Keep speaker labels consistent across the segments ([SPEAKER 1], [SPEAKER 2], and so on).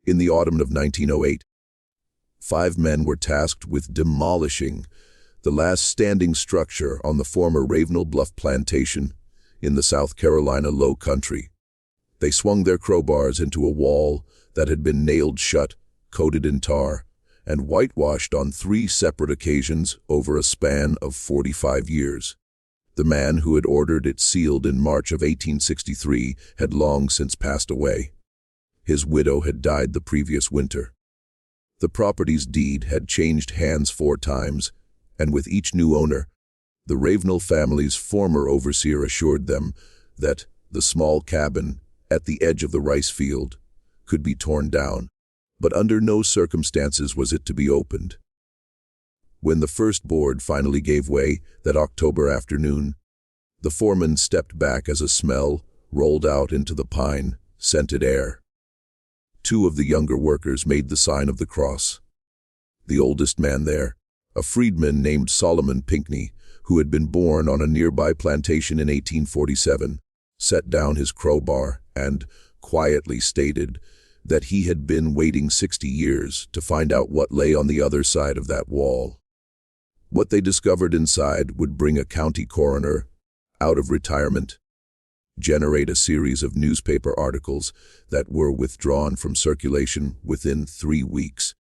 [SPEAKER 1] In the autumn of 1908, 5 men were tasked with demolishing the last standing structure on the former Ravenel Bluff Plantation in the South Carolina Low Country. They swung their crowbars into a wall that had been nailed shut, coated in tar, and whitewashed on 3 separate occasions over a span of 45 years. The man who had ordered it sealed in March of 1863 had long since passed away. His widow had died the previous winter. The property's deed had changed hands 4 times, and with each new owner, the Ravenel family's former overseer assured them that the small cabin at the edge of the rice field could be torn down, but under no circumstances was it to be opened. When the first board finally gave way that October afternoon, the foreman stepped back as a smell rolled out into the pine-scented air. 2 of the younger workers made the sign of the cross. The oldest man there, a freedman named Solomon Pinckney, who had been born on a nearby plantation in 1847, set down his crowbar and quietly stated that he had been waiting 60 years to find out what lay on the other side of that wall. What they discovered inside would bring a county coroner out of retirement, generate a series of newspaper articles that were withdrawn from circulation within 3 weeks,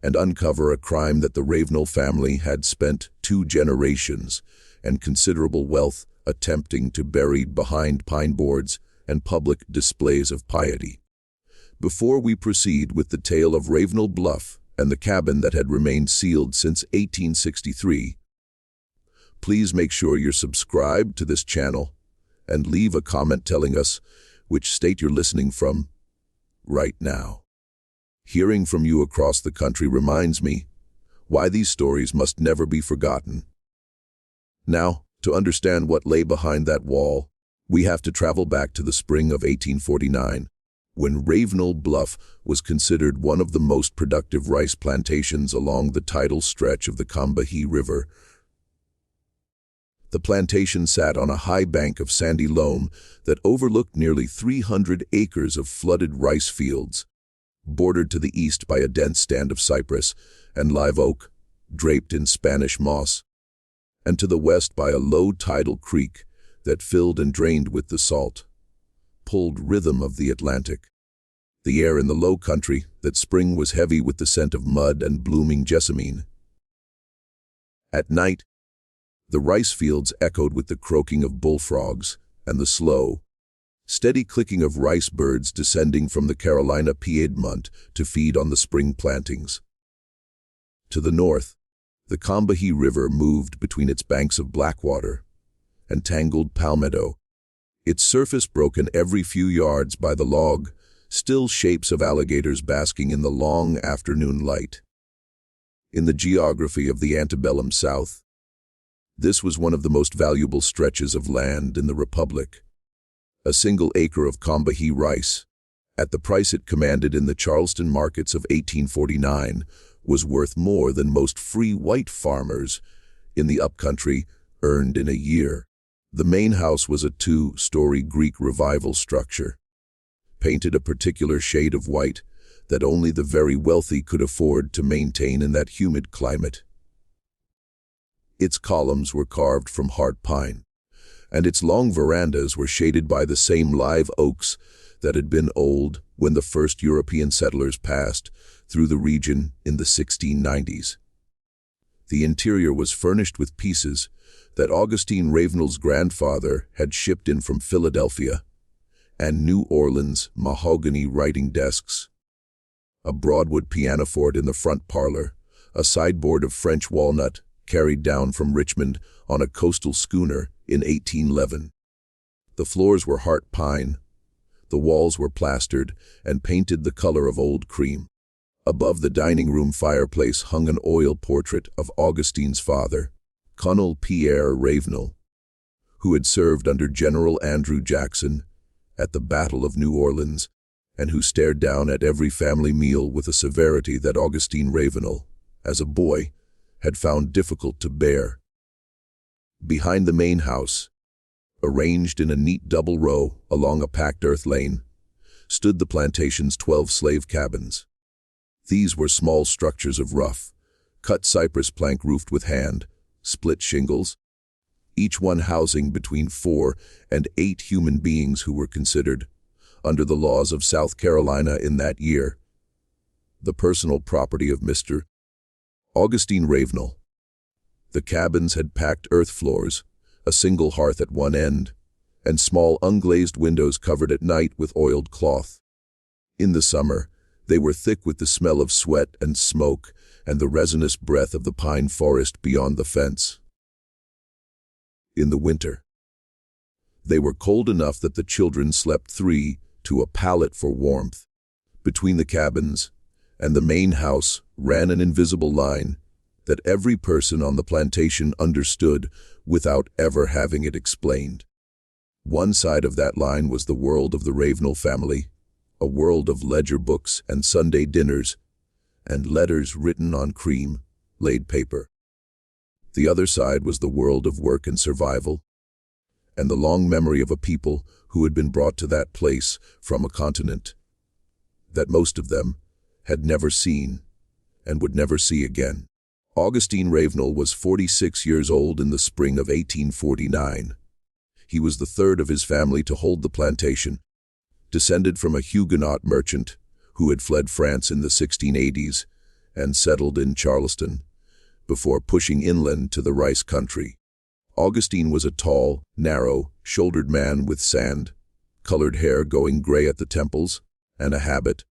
[SPEAKER 1] and uncover a crime that the Ravenel family had spent 2 generations and considerable wealth attempting to bury behind pine boards and public displays of piety. Before we proceed with the tale of Ravenel Bluff and the cabin that had remained sealed since 1863, please make sure you're subscribed to this channel and leave a comment telling us which state you're listening from right now. Hearing from you across the country reminds me why these stories must never be forgotten. Now, to understand what lay behind that wall, we have to travel back to the spring of 1849, when Ravenel Bluff was considered one of the most productive rice plantations along the tidal stretch of the Combahee River. The plantation sat on a high bank of sandy loam that overlooked nearly 300 acres of flooded rice fields, bordered to the east by a dense stand of cypress and live oak, draped in Spanish moss, and to the west by a low tidal creek that filled and drained with the salt, pulled rhythm of the Atlantic. The air in the low country that spring was heavy with the scent of mud and blooming jessamine. At night, the rice fields echoed with the croaking of bullfrogs and the slow, steady clicking of rice birds descending from the Carolina Piedmont to feed on the spring plantings. To the north, the Combahee River moved between its banks of blackwater and tangled palmetto, its surface broken every few yards by the log, still shapes of alligators basking in the long afternoon light. In the geography of the antebellum South, this was one of the most valuable stretches of land in the Republic. A single acre of Combahee rice, at the price it commanded in the Charleston markets of 1849, was worth more than most free white farmers in the upcountry earned in a year. The main house was a 2-story Greek Revival structure, painted a particular shade of white that only the very wealthy could afford to maintain in that humid climate. Its columns were carved from hard pine, and its long verandas were shaded by the same live oaks that had been old when the first European settlers passed through the region in the 1690s. The interior was furnished with pieces that Augustine Ravenel's grandfather had shipped in from Philadelphia, and New Orleans mahogany writing desks, a broadwood pianoforte in the front parlor, a sideboard of French walnut carried down from Richmond on a coastal schooner in 1811. The floors were heart pine, the walls were plastered and painted the color of old cream. Above the dining room fireplace hung an oil portrait of Augustine's father, Colonel Pierre Ravenel, who had served under General Andrew Jackson at the Battle of New Orleans, and who stared down at every family meal with a severity that Augustine Ravenel, as a boy, had found difficult to bear. Behind the main house, arranged in a neat double row along a packed earth lane, stood the plantation's 12 slave cabins. These were small structures of rough, cut cypress plank roofed with hand, split shingles, each one housing between 4 and 8 human beings who were considered, under the laws of South Carolina in that year, the personal property of Mr. Augustine Ravenel. The cabins had packed earth floors, a single hearth at one end, and small unglazed windows covered at night with oiled cloth. In the summer, they were thick with the smell of sweat and smoke and the resinous breath of the pine forest beyond the fence. In the winter, they were cold enough that the children slept 3 to a pallet for warmth. Between the cabins and the main house ran an invisible line that every person on the plantation understood without ever having it explained. One side of that line was the world of the Ravenel family, a world of ledger books and Sunday dinners, and letters written on cream-laid paper. The other side was the world of work and survival, and the long memory of a people who had been brought to that place from a continent that most of them had never seen and would never see again. Augustine Ravenel was 46 years old in the spring of 1849. He was the third of his family to hold the plantation, descended from a Huguenot merchant who had fled France in the 1680s and settled in Charleston before pushing inland to the rice country. Augustine was a tall, narrow-shouldered man with sand-colored hair going gray at the temples, and a habit,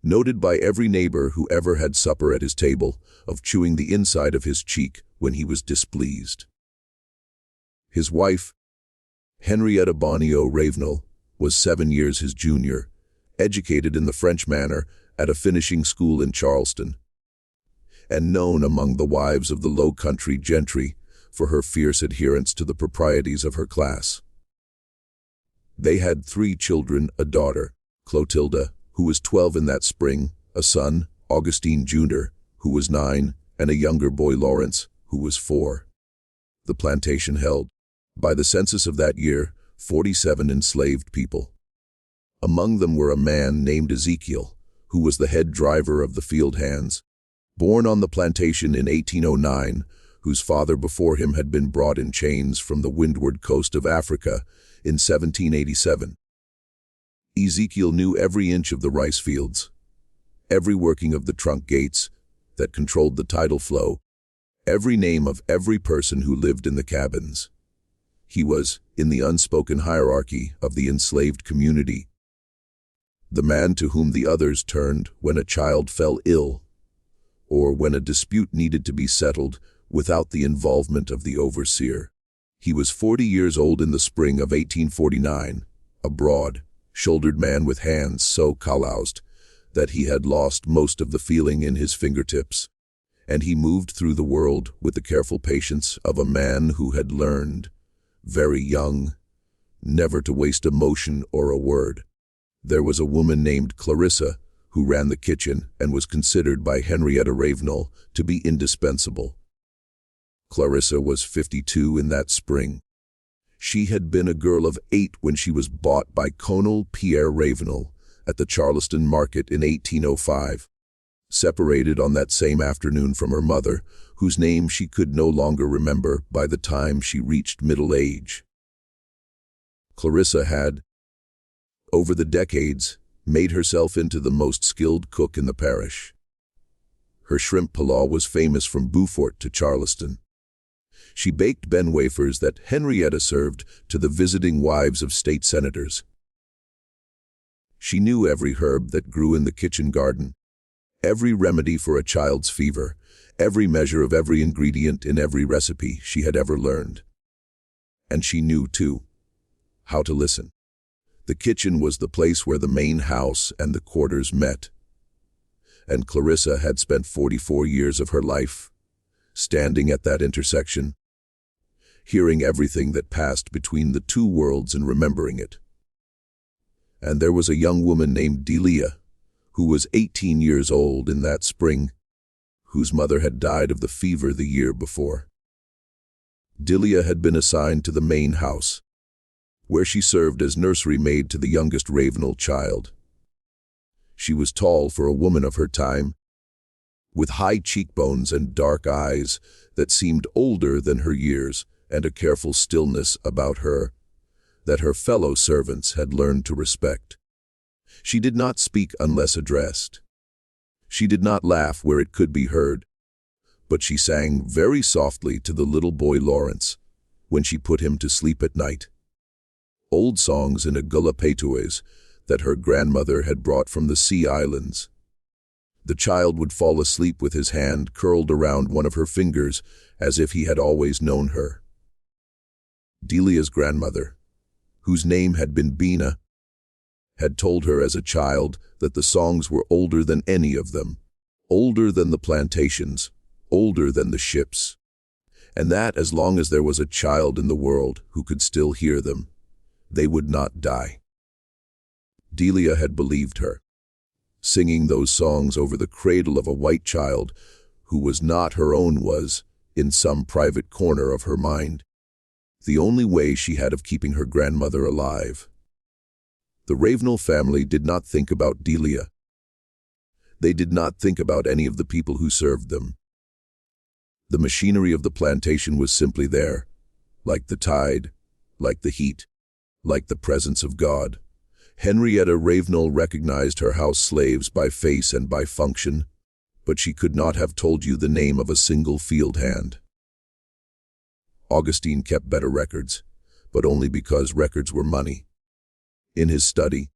[SPEAKER 1] noted by every neighbor who ever had supper at his table, of chewing the inside of his cheek when he was displeased. His wife, Henrietta Bonneau Ravenel, was 7 years his junior, educated in the French manner at a finishing school in Charleston, and known among the wives of the Low Country gentry for her fierce adherence to the proprieties of her class. They had 3 children, a daughter, Clotilda, who was 12 in that spring, a son, Augustine Jr., who was 9, and a younger boy, Lawrence, who was 4. The plantation held, by the census of that year, 47 enslaved people. Among them were a man named Ezekiel, who was the head driver of the field hands, born on the plantation in 1809, whose father before him had been brought in chains from the windward coast of Africa in 1787. Ezekiel knew every inch of the rice fields, every working of the trunk gates that controlled the tidal flow, every name of every person who lived in the cabins. He was, in the unspoken hierarchy of the enslaved community, the man to whom the others turned when a child fell ill, or when a dispute needed to be settled without the involvement of the overseer. He was 40 years old in the spring of 1849, a broad-shouldered man with hands so calloused that he had lost most of the feeling in his fingertips, and he moved through the world with the careful patience of a man who had learned, very young, never to waste a motion or a word. There was a woman named Clarissa who ran the kitchen and was considered by Henrietta Ravenel to be indispensable. Clarissa was 52 in that spring. She had been a girl of 8 when she was bought by Colonel Pierre Ravenel at the Charleston market in 1805, separated on that same afternoon from her mother, whose name she could no longer remember by the time she reached middle age. Clarissa had, over the decades, made herself into the most skilled cook in the parish. Her shrimp pilaw was famous from Beaufort to Charleston. She baked Ben wafers that Henrietta served to the visiting wives of state senators. She knew every herb that grew in the kitchen garden, every remedy for a child's fever, every measure of every ingredient in every recipe she had ever learned. And she knew, too, how to listen. The kitchen was the place where the main house and the quarters met, and Clarissa had spent 44 years of her life standing at that intersection, hearing everything that passed between the two worlds and remembering it. And there was a young woman named Delia, who was 18 years old in that spring, whose mother had died of the fever the year before. Delia had been assigned to the main house, where she served as nursery maid to the youngest Ravenel child, She was tall for a woman of her time, with high cheekbones and dark eyes that seemed older than her years, and a careful stillness about her that her fellow servants had learned to respect. She did not speak unless addressed. She did not laugh where it could be heard, but she sang very softly to the little boy Lawrence when she put him to sleep at night. Old songs in a gulapetoes that her grandmother had brought from the sea islands. The child would fall asleep with his hand curled around one of her fingers as if he had always known her. Delia's grandmother, whose name had been Bina, had told her as a child that the songs were older than any of them, older than the plantations, older than the ships, and that as long as there was a child in the world who could still hear them, they would not die. Delia had believed her, singing those songs over the cradle of a white child who was not her own was, in some private corner of her mind, the only way she had of keeping her grandmother alive. The Ravenel family did not think about Delia. They did not think about any of the people who served them. The machinery of the plantation was simply there, like the tide, like the heat, like the presence of God. Henrietta Ravenel recognized her house slaves by face and by function, but she could not have told you the name of a single field hand. Augustine kept better records, but only because records were money. In his study,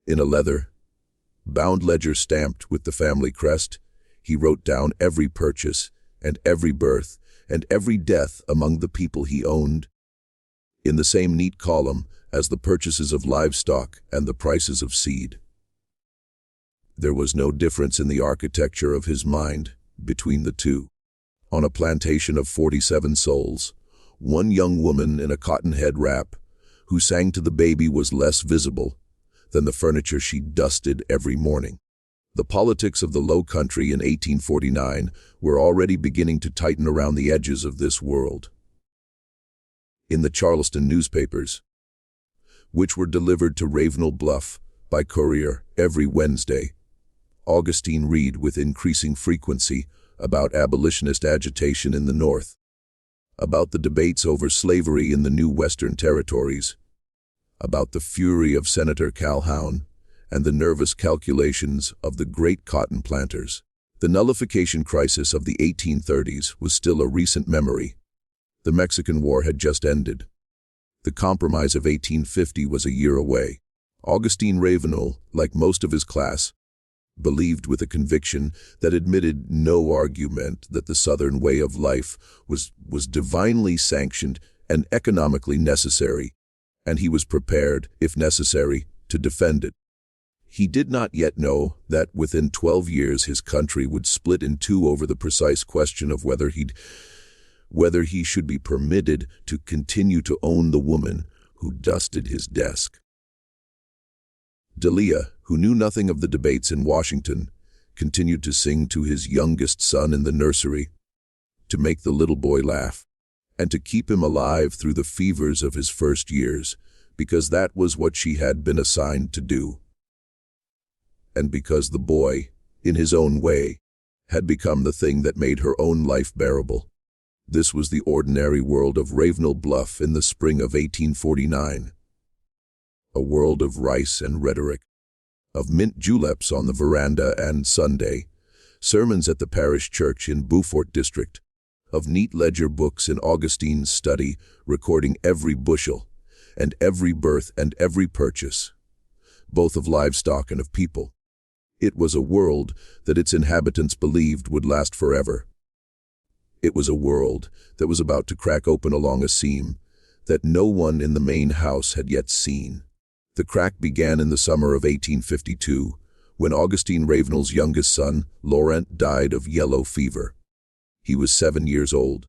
[SPEAKER 1] in a leather-bound ledger stamped with the family crest, he wrote down every purchase and every birth and every death among the people he owned, in the same neat column as the purchases of livestock and the prices of seed. There was no difference in the architecture of his mind between the two. On a plantation of 47 souls, one young woman in a cotton head wrap who sang to the baby was less visible than the furniture she dusted every morning. The politics of the Low Country in 1849 were already beginning to tighten around the edges of this world. In the Charleston newspapers, which were delivered to Ravenel Bluff by courier every Wednesday, Augustine read with increasing frequency about abolitionist agitation in the North, about the debates over slavery in the new Western territories, about the fury of Senator Calhoun, and the nervous calculations of the great cotton planters. The nullification crisis of the 1830s was still a recent memory. The Mexican War had just ended. The Compromise of 1850 was a year away. Augustine Ravenel, like most of his class, believed with a conviction that admitted no argument that the Southern way of life was divinely sanctioned and economically necessary, and he was prepared, if necessary, to defend it. He did not yet know that within 12 years his country would split in two over the precise question of whether he should be permitted to continue to own the woman who dusted his desk. Delia, who knew nothing of the debates in Washington, continued to sing to his youngest son in the nursery, to make the little boy laugh, and to keep him alive through the fevers of his first years, because that was what she had been assigned to do. And because the boy, in his own way, had become the thing that made her own life bearable. This was the ordinary world of Ravenel Bluff in the spring of 1849. A world of rice and rhetoric, of mint juleps on the veranda and Sunday, sermons at the parish church in Beaufort district, of neat ledger books in Augustine's study recording every bushel and every birth and every purchase, both of livestock and of people. It was a world that its inhabitants believed would last forever. It was a world that was about to crack open along a seam that no one in the main house had yet seen. The crack began in the summer of 1852, when Augustine Ravenel's youngest son, Laurent, died of yellow fever. He was 7 years old.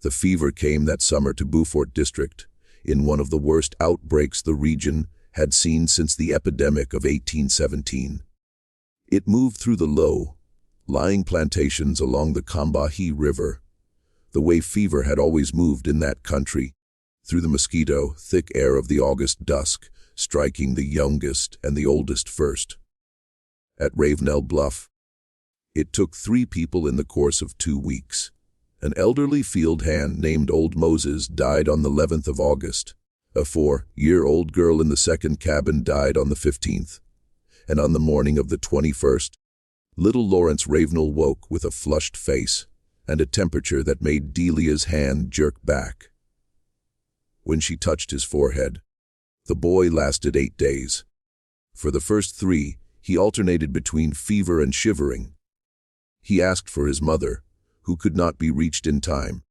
[SPEAKER 1] The fever came that summer to Beaufort district, in one of the worst outbreaks the region had seen since the epidemic of 1817. It moved through the low-lying plantations along the Combahee River, the way fever had always moved in that country, through the mosquito, thick air of the August dusk, striking the youngest and the oldest first. at Ravenel Bluff. It took 3 people in the course of 2 weeks. An elderly field hand named Old Moses died on the 11th of August. A 4-year-old girl in the second cabin died on the 15th. And on the morning of the 21st, little Lawrence Ravenel woke with a flushed face and a temperature that made Delia's hand jerk back. When she touched his forehead, the boy lasted 8 days. For the first 3, he alternated between fever and shivering. He asked for his mother, who could not be reached in time,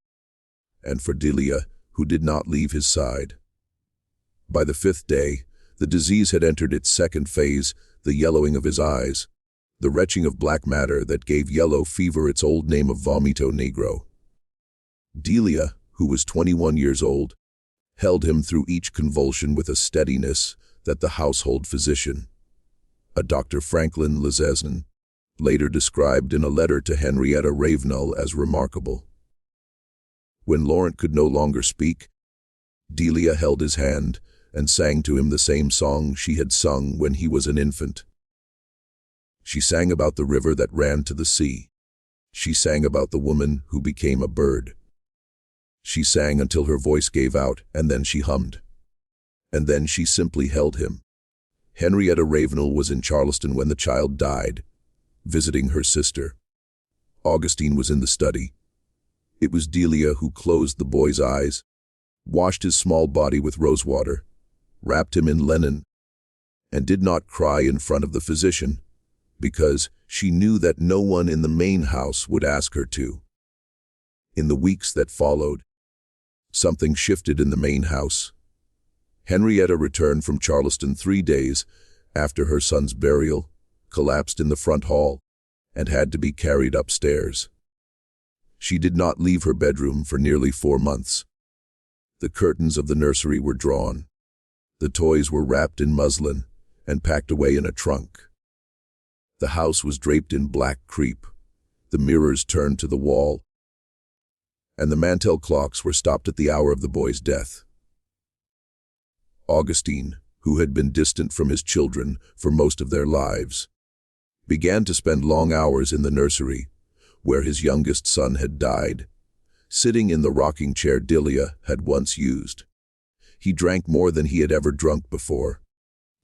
[SPEAKER 1] and for Delia, who did not leave his side. By the 5th day, the disease had entered its second phase, the yellowing of his eyes, the retching of black matter that gave yellow fever its old name of vomito negro. Delia, who was 21 years old, held him through each convulsion with a steadiness that the household physician, a Dr. Franklin Lezesne, later described in a letter to Henrietta Ravenel as remarkable. When Laurent could no longer speak, Delia held his hand and sang to him the same song she had sung when he was an infant. She sang about the river that ran to the sea. She sang about the woman who became a bird. She sang until her voice gave out, and then she hummed. And then she simply held him. Henrietta Ravenel was in Charleston when the child died, visiting her sister. Augustine was in the study. It was Delia who closed the boy's eyes, washed his small body with rosewater, wrapped him in linen, and did not cry in front of the physician, because she knew that no one in the main house would ask her to. In the weeks that followed, something shifted in the main house. Henrietta returned from Charleston 3 days after her son's burial, collapsed in the front hall, and had to be carried upstairs. She did not leave her bedroom for nearly 4 months. The curtains of the nursery were drawn. The toys were wrapped in muslin and packed away in a trunk. The house was draped in black crepe, the mirrors turned to the wall, and the mantel clocks were stopped at the hour of the boy's death. Augustine, who had been distant from his children for most of their lives, began to spend long hours in the nursery, where his youngest son had died, sitting in the rocking chair Delia had once used. He drank more than he had ever drunk before.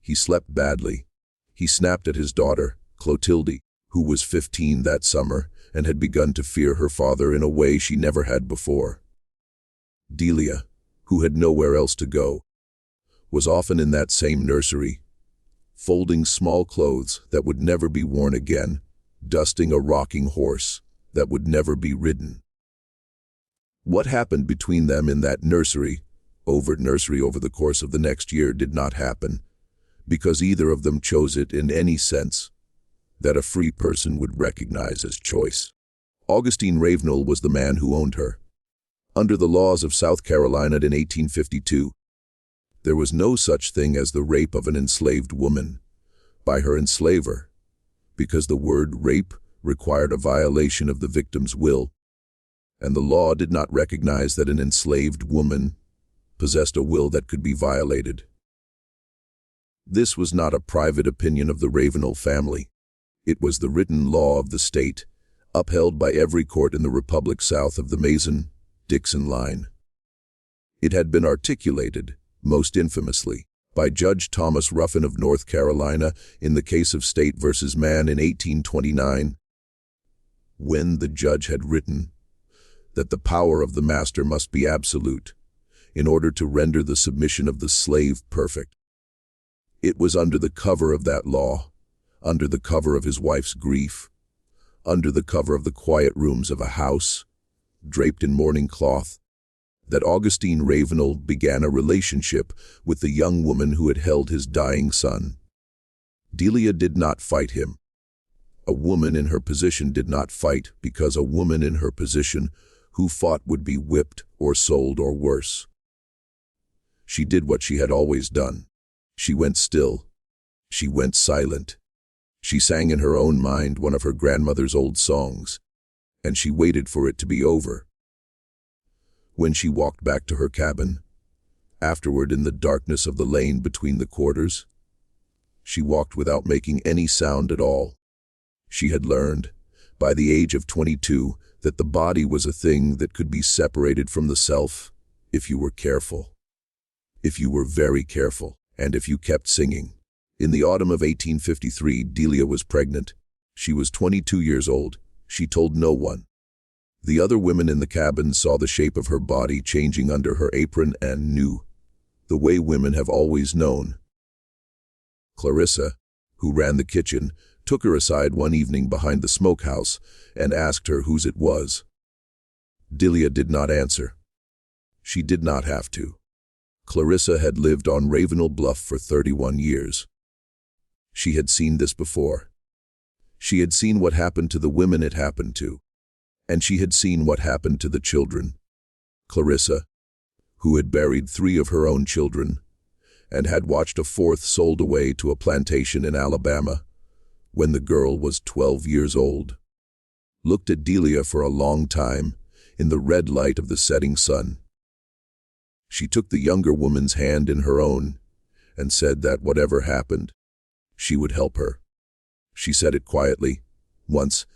[SPEAKER 1] He slept badly. He snapped at his daughter, Clotilde, who was 15 that summer and had begun to fear her father in a way she never had before. Delia, who had nowhere else to go, was often in that same nursery, folding small clothes that would never be worn again, dusting a rocking horse that would never be ridden. What happened between them in that nursery over the course of the next year did not happen, because either of them chose it in any sense that a free person would recognize as choice. Augustine Ravenel was the man who owned her. Under the laws of South Carolina in 1852, there was no such thing as the rape of an enslaved woman by her enslaver, because the word rape required a violation of the victim's will, and the law did not recognize that an enslaved woman possessed a will that could be violated. This was not a private opinion of the Ravenel family. It was the written law of the state, upheld by every court in the republic south of the Mason-Dixon line. It had been articulated, most infamously, by Judge Thomas Ruffin of North Carolina in the case of State v. Mann in 1829, when the judge had written that the power of the master must be absolute in order to render the submission of the slave perfect. It was under the cover of that law, under the cover of his wife's grief, under the cover of the quiet rooms of a house, draped in mourning cloth, that Augustine Ravenel began a relationship with the young woman who had held his dying son. Delia did not fight him. A woman in her position did not fight because a woman in her position who fought would be whipped or sold or worse. She did what she had always done. She went still. She went silent. She sang in her own mind one of her grandmother's old songs, and she waited for it to be over. When she walked back to her cabin, afterward in the darkness of the lane between the quarters, she walked without making any sound at all. She had learned, by the age of 22, that the body was a thing that could be separated from the self if you were careful. If you were very careful, and if you kept singing. In the autumn of 1853, Delia was pregnant. She was 22 years old. She told no one. The other women in the cabin saw the shape of her body changing under her apron and knew, the way women have always known. Clarissa, who ran the kitchen, took her aside one evening behind the smokehouse and asked her whose it was. Delia did not answer. She did not have to. Clarissa had lived on Ravenel Bluff for 31 years. She had seen this before. She had seen what happened to the women it happened to. And she had seen what happened to the children. Clarissa, who had buried 3 of her own children, and had watched a 4th sold away to a plantation in Alabama, when the girl was 12 years old, looked at Delia for a long time in the red light of the setting sun. She took the younger woman's hand in her own and said that whatever happened, she would help her. She said it quietly, once,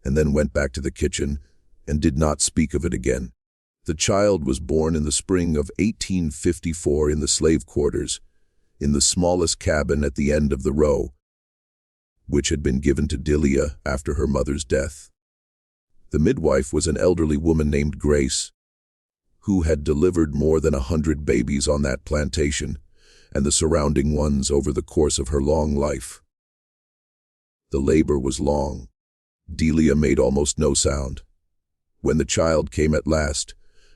[SPEAKER 1] and then went back to the kitchen and did not speak of it again. The child was born in the spring of 1854 in the slave quarters, in the smallest cabin at the end of the row, which had been given to Delia after her mother's death. The midwife was an elderly woman named Grace, who had delivered more than 100 babies on that plantation and the surrounding ones over the course of her long life. The labor was long. Delia made almost no sound. When the child came at last,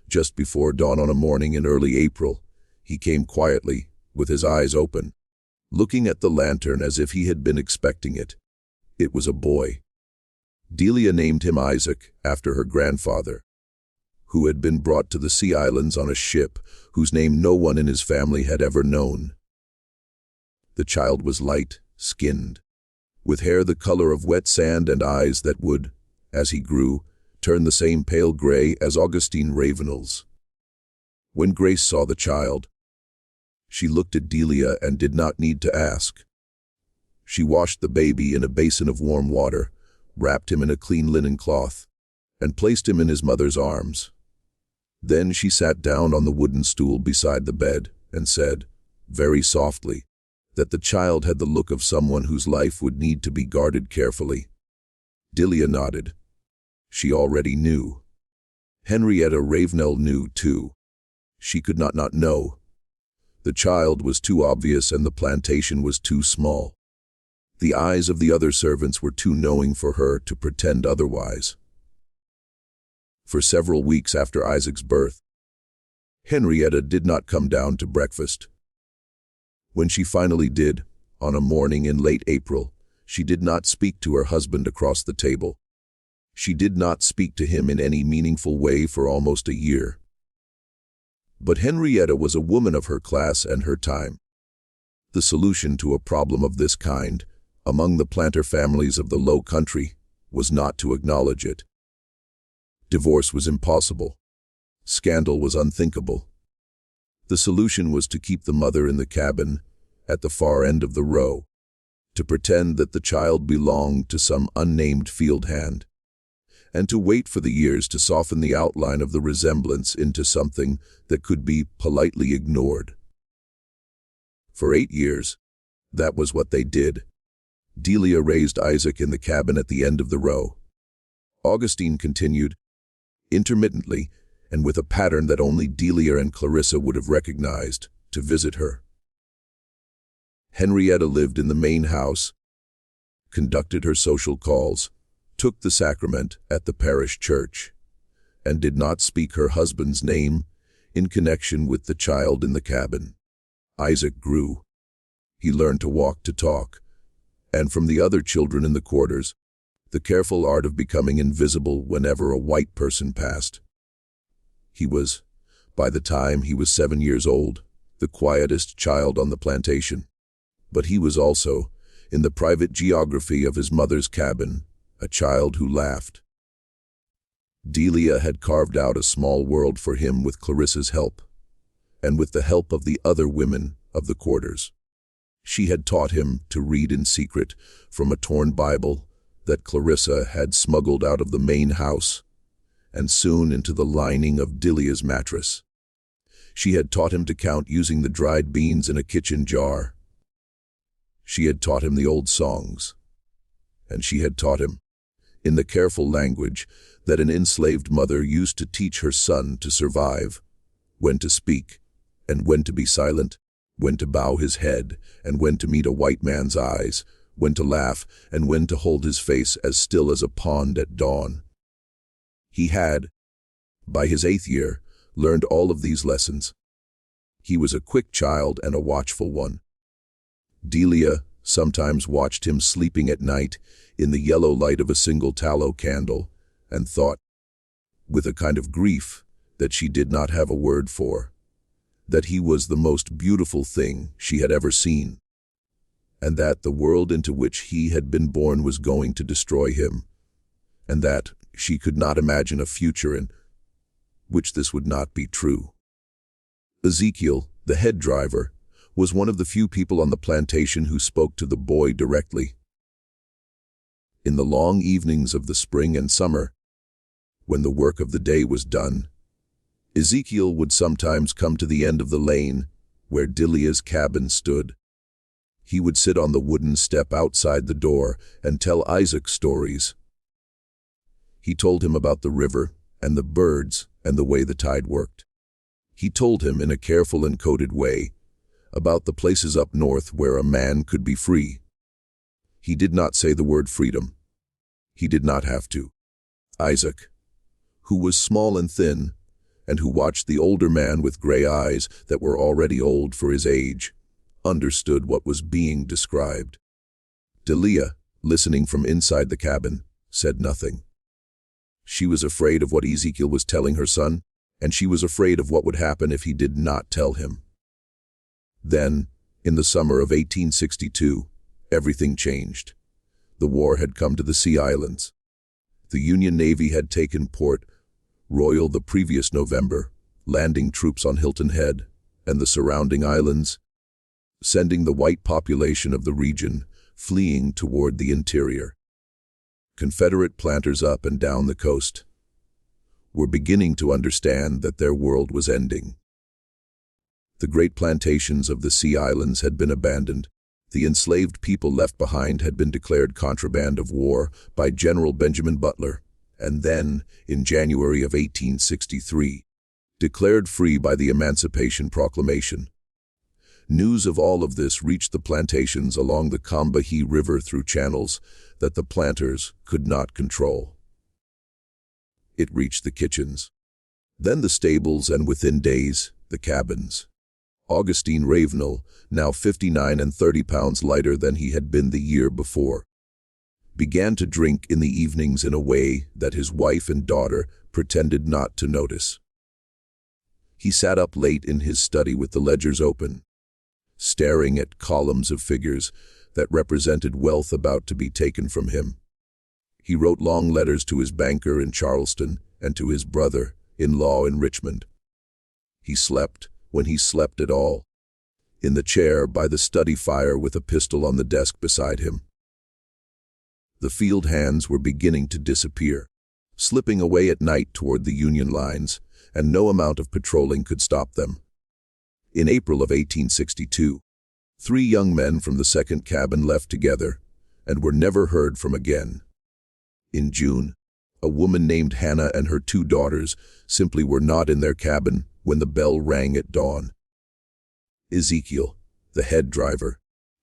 [SPEAKER 1] just before dawn on a morning in early April, he came quietly, with his eyes open, looking at the lantern as if he had been expecting it. It was a boy. Delia named him Isaac after her grandfather, who had been brought to the Sea Islands on a ship whose name no one in his family had ever known. The child was light-skinned, with hair the color of wet sand and eyes that would, as he grew, turn the same pale gray as Augustine Ravenel's. When Grace saw the child, she looked at Delia and did not need to ask. She washed the baby in a basin of warm water, wrapped him in a clean linen cloth, and placed him in his mother's arms. Then she sat down on the wooden stool beside the bed and said, very softly, that the child had the look of someone whose life would need to be guarded carefully. Delia nodded. She already knew. Henrietta Ravenel knew, too. She could not know. The child was too obvious and the plantation was too small. The eyes of the other servants were too knowing for her to pretend otherwise. For several weeks after Isaac's birth, Henrietta did not come down to breakfast. When she finally did, on a morning in late April, she did not speak to her husband across the table. She did not speak to him in any meaningful way for almost a year. But Henrietta was a woman of her class and her time. The solution to a problem of this kind, among the planter families of the Low Country, was not to acknowledge it. Divorce was impossible. Scandal was unthinkable. The solution was to keep the mother in the cabin, at the far end of the row, to pretend that the child belonged to some unnamed field hand, and to wait for the years to soften the outline of the resemblance into something that could be politely ignored. For 8 years, that was what they did. Delia raised Isaac in the cabin at the end of the row. Augustine continued, intermittently, and with a pattern that only Delia and Clarissa would have recognized, to visit her. Henrietta lived in the main house, conducted her social calls, took the sacrament at the parish church, and did not speak her husband's name in connection with the child in the cabin. Isaac grew. He learned to walk, to talk, and from the other children in the quarters, the careful art of becoming invisible whenever a white person passed. He was, by the time he was 7 years old, the quietest child on the plantation. But he was also, in the private geography of his mother's cabin, a child who laughed. Delia had carved out a small world for him with Clarissa's help, and with the help of the other women of the quarters. She had taught him to read in secret from a torn Bible that Clarissa had smuggled out of the main house, and soon into the lining of Delia's mattress. She had taught him to count using the dried beans in a kitchen jar. She had taught him the old songs, and she had taught him, in the careful language that an enslaved mother used to teach her son to survive, when to speak, and when to be silent, when to bow his head, and when to meet a white man's eyes, when to laugh, and when to hold his face as still as a pond at dawn. He had, by his 8th year, learned all of these lessons. He was a quick child and a watchful one. Delia sometimes watched him sleeping at night in the yellow light of a single tallow candle, and thought, with a kind of grief that she did not have a word for, that he was the most beautiful thing she had ever seen, and that the world into which he had been born was going to destroy him, and that she could not imagine a future in which this would not be true. Ezekiel, the head driver, was one of the few people on the plantation who spoke to the boy directly. In the long evenings of the spring and summer, when the work of the day was done, Ezekiel would sometimes come to the end of the lane where Delia's cabin stood. He would sit on the wooden step outside the door and tell Isaac stories. He told him about the river and the birds and the way the tide worked. He told him in a careful and coded way about the places up north where a man could be free. He did not say the word freedom. He did not have to. Isaac, who was small and thin, and who watched the older man with gray eyes that were already old for his age, understood what was being described. Delia, listening from inside the cabin, said nothing. She was afraid of what Ezekiel was telling her son, and she was afraid of what would happen if he did not tell him. Then, in the summer of 1862, everything changed. The war had come to the Sea Islands. The Union Navy had taken Port Royal the previous November, landing troops on Hilton Head and the surrounding islands, sending the white population of the region fleeing toward the interior. Confederate planters up and down the coast were beginning to understand that their world was ending. The great plantations of the Sea Islands had been abandoned. The enslaved people left behind had been declared contraband of war by General Benjamin Butler, and then, in January of 1863, declared free by the Emancipation Proclamation. News of all of this reached the plantations along the Combahee River through channels that the planters could not control. It reached the kitchens, then the stables, and within days, the cabins. Augustine Ravenel, now 59 and 30 pounds lighter than he had been the year before, began to drink in the evenings in a way that his wife and daughter pretended not to notice. He sat up late in his study with the ledgers open, staring at columns of figures that represented wealth about to be taken from him. He wrote long letters to his banker in Charleston and to his brother-in-law in Richmond. He slept, when he slept at all, in the chair by the study fire with a pistol on the desk beside him. The field hands were beginning to disappear, slipping away at night toward the Union lines, and no amount of patrolling could stop them. In April of 1862, 3 young men from the second cabin left together and were never heard from again. In June, a woman named Hannah and her 2 daughters simply were not in their cabin when the bell rang at dawn. Ezekiel, the head driver,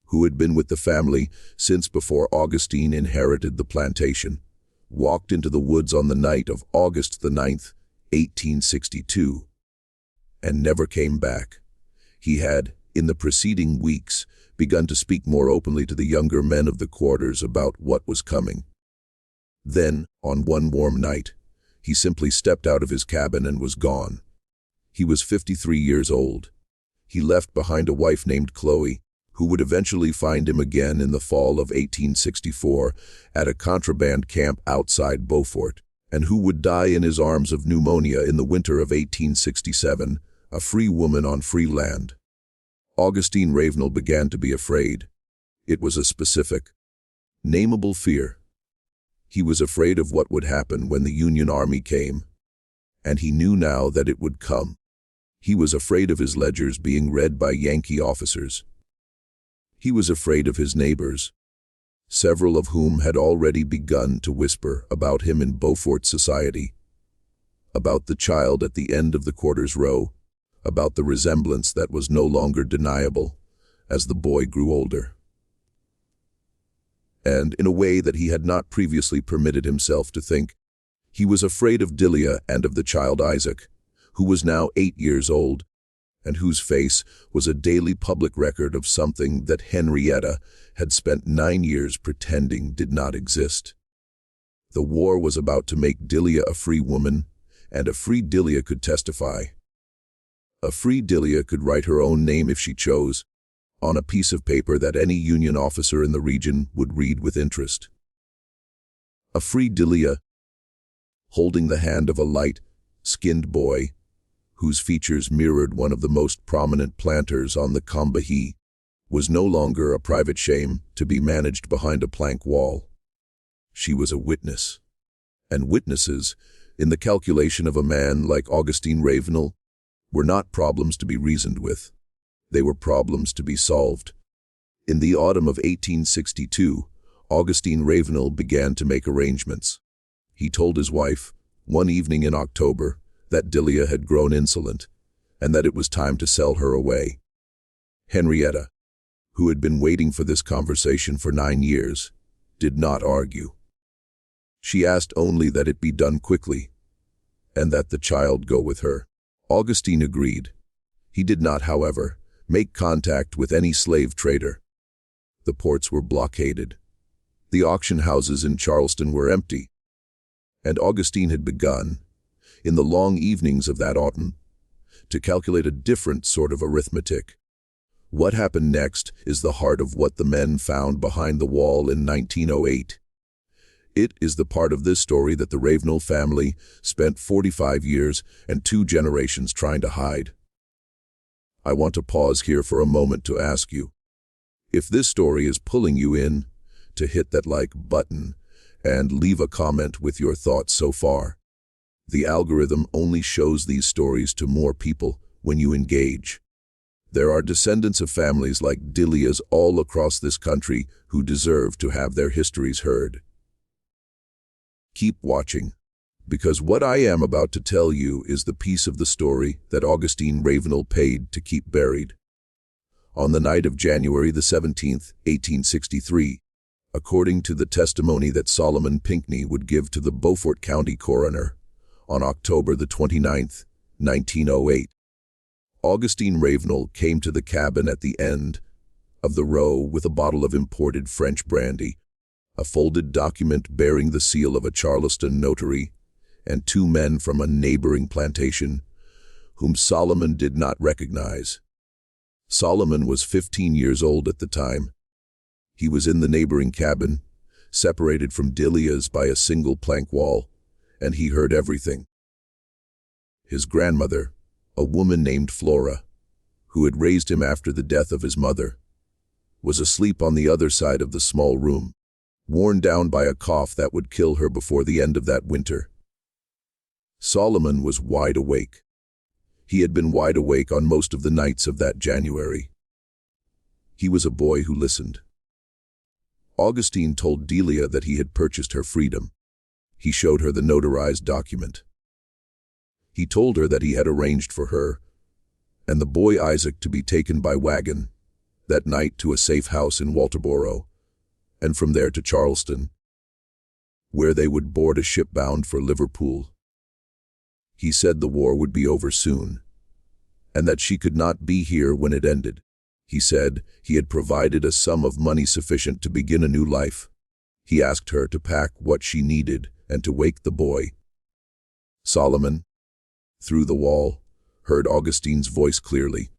[SPEAKER 1] who had been with the family since before Augustine inherited the plantation, walked into the woods on the night of August the 9th, 1862, and never came back. He had, in the preceding weeks, begun to speak more openly to the younger men of the quarters about what was coming. Then, on one warm night, he simply stepped out of his cabin and was gone. He was 53 years old. He left behind a wife named Chloe, who would eventually find him again in the fall of 1864 at a contraband camp outside Beaufort, and who would die in his arms of pneumonia in the winter of 1867, a free woman on free land. Augustine Ravenel began to be afraid. It was a specific, nameable fear. He was afraid of what would happen when the Union Army came, and he knew now that it would come. He was afraid of his ledgers being read by Yankee officers. He was afraid of his neighbors, several of whom had already begun to whisper about him in Beaufort society, about the child at the end of the quarters row, about the resemblance that was no longer deniable as the boy grew older. And in a way that he had not previously permitted himself to think, he was afraid of Delia and of the child Isaac, who was now 8 years old, and whose face was a daily public record of something that Henrietta had spent 9 years pretending did not exist. The war was about to make Delia a free woman, and a free Delia could testify. A free Delia could write her own name if she chose, on a piece of paper that any Union officer in the region would read with interest. A free Delia, holding the hand of a light-skinned boy, whose features mirrored one of the most prominent planters on the Combahee, was no longer a private shame to be managed behind a plank wall. She was a witness. And witnesses, in the calculation of a man like Augustine Ravenel, were not problems to be reasoned with. They were problems to be solved. In the autumn of 1862, Augustine Ravenel began to make arrangements. He told his wife, one evening in October, that Delia had grown insolent, and that it was time to sell her away. Henrietta, who had been waiting for this conversation for 9 years, did not argue. She asked only that it be done quickly, and that the child go with her. Augustine agreed. He did not, however, make contact with any slave trader. The ports were blockaded. The auction houses in Charleston were empty. And Augustine had begun, in the long evenings of that autumn, to calculate a different sort of arithmetic. What happened next is the heart of what the men found behind the wall in 1908. It is the part of this story that the Ravenel family spent 45 years and 2 generations trying to hide. I want to pause here for a moment to ask you, if this story is pulling you in, to hit that like button and leave a comment with your thoughts so far. The algorithm only shows these stories to more people when you engage. There are descendants of families like Delia's all across this country who deserve to have their histories heard. Keep watching, because what I am about to tell you is the piece of the story that Augustine Ravenel paid to keep buried. On the night of January the 17th, 1863, according to the testimony that Solomon Pinckney would give to the Beaufort County coroner, on October the 29th, 1908, Augustine Ravenel came to the cabin at the end of the row with a bottle of imported French brandy, a folded document bearing the seal of a Charleston notary, and 2 men from a neighboring plantation, whom Solomon did not recognize. Solomon was 15 years old at the time. He was in the neighboring cabin, separated from Delia's by a single plank wall, and he heard everything. His grandmother, a woman named Flora, who had raised him after the death of his mother, was asleep on the other side of the small room, worn down by a cough that would kill her before the end of that winter. Solomon was wide awake. He had been wide awake on most of the nights of that January. He was a boy who listened. Augustine told Delia that he had purchased her freedom. He showed her the notarized document. He told her that he had arranged for her and the boy Isaac to be taken by wagon that night to a safe house in Walterboro, and from there to Charleston, where they would board a ship bound for Liverpool. He said the war would be over soon, and that she could not be here when it ended. He said he had provided a sum of money sufficient to begin a new life. He asked her to pack what she needed and to wake the boy. Solomon, through the wall, heard Augustine's voice clearly.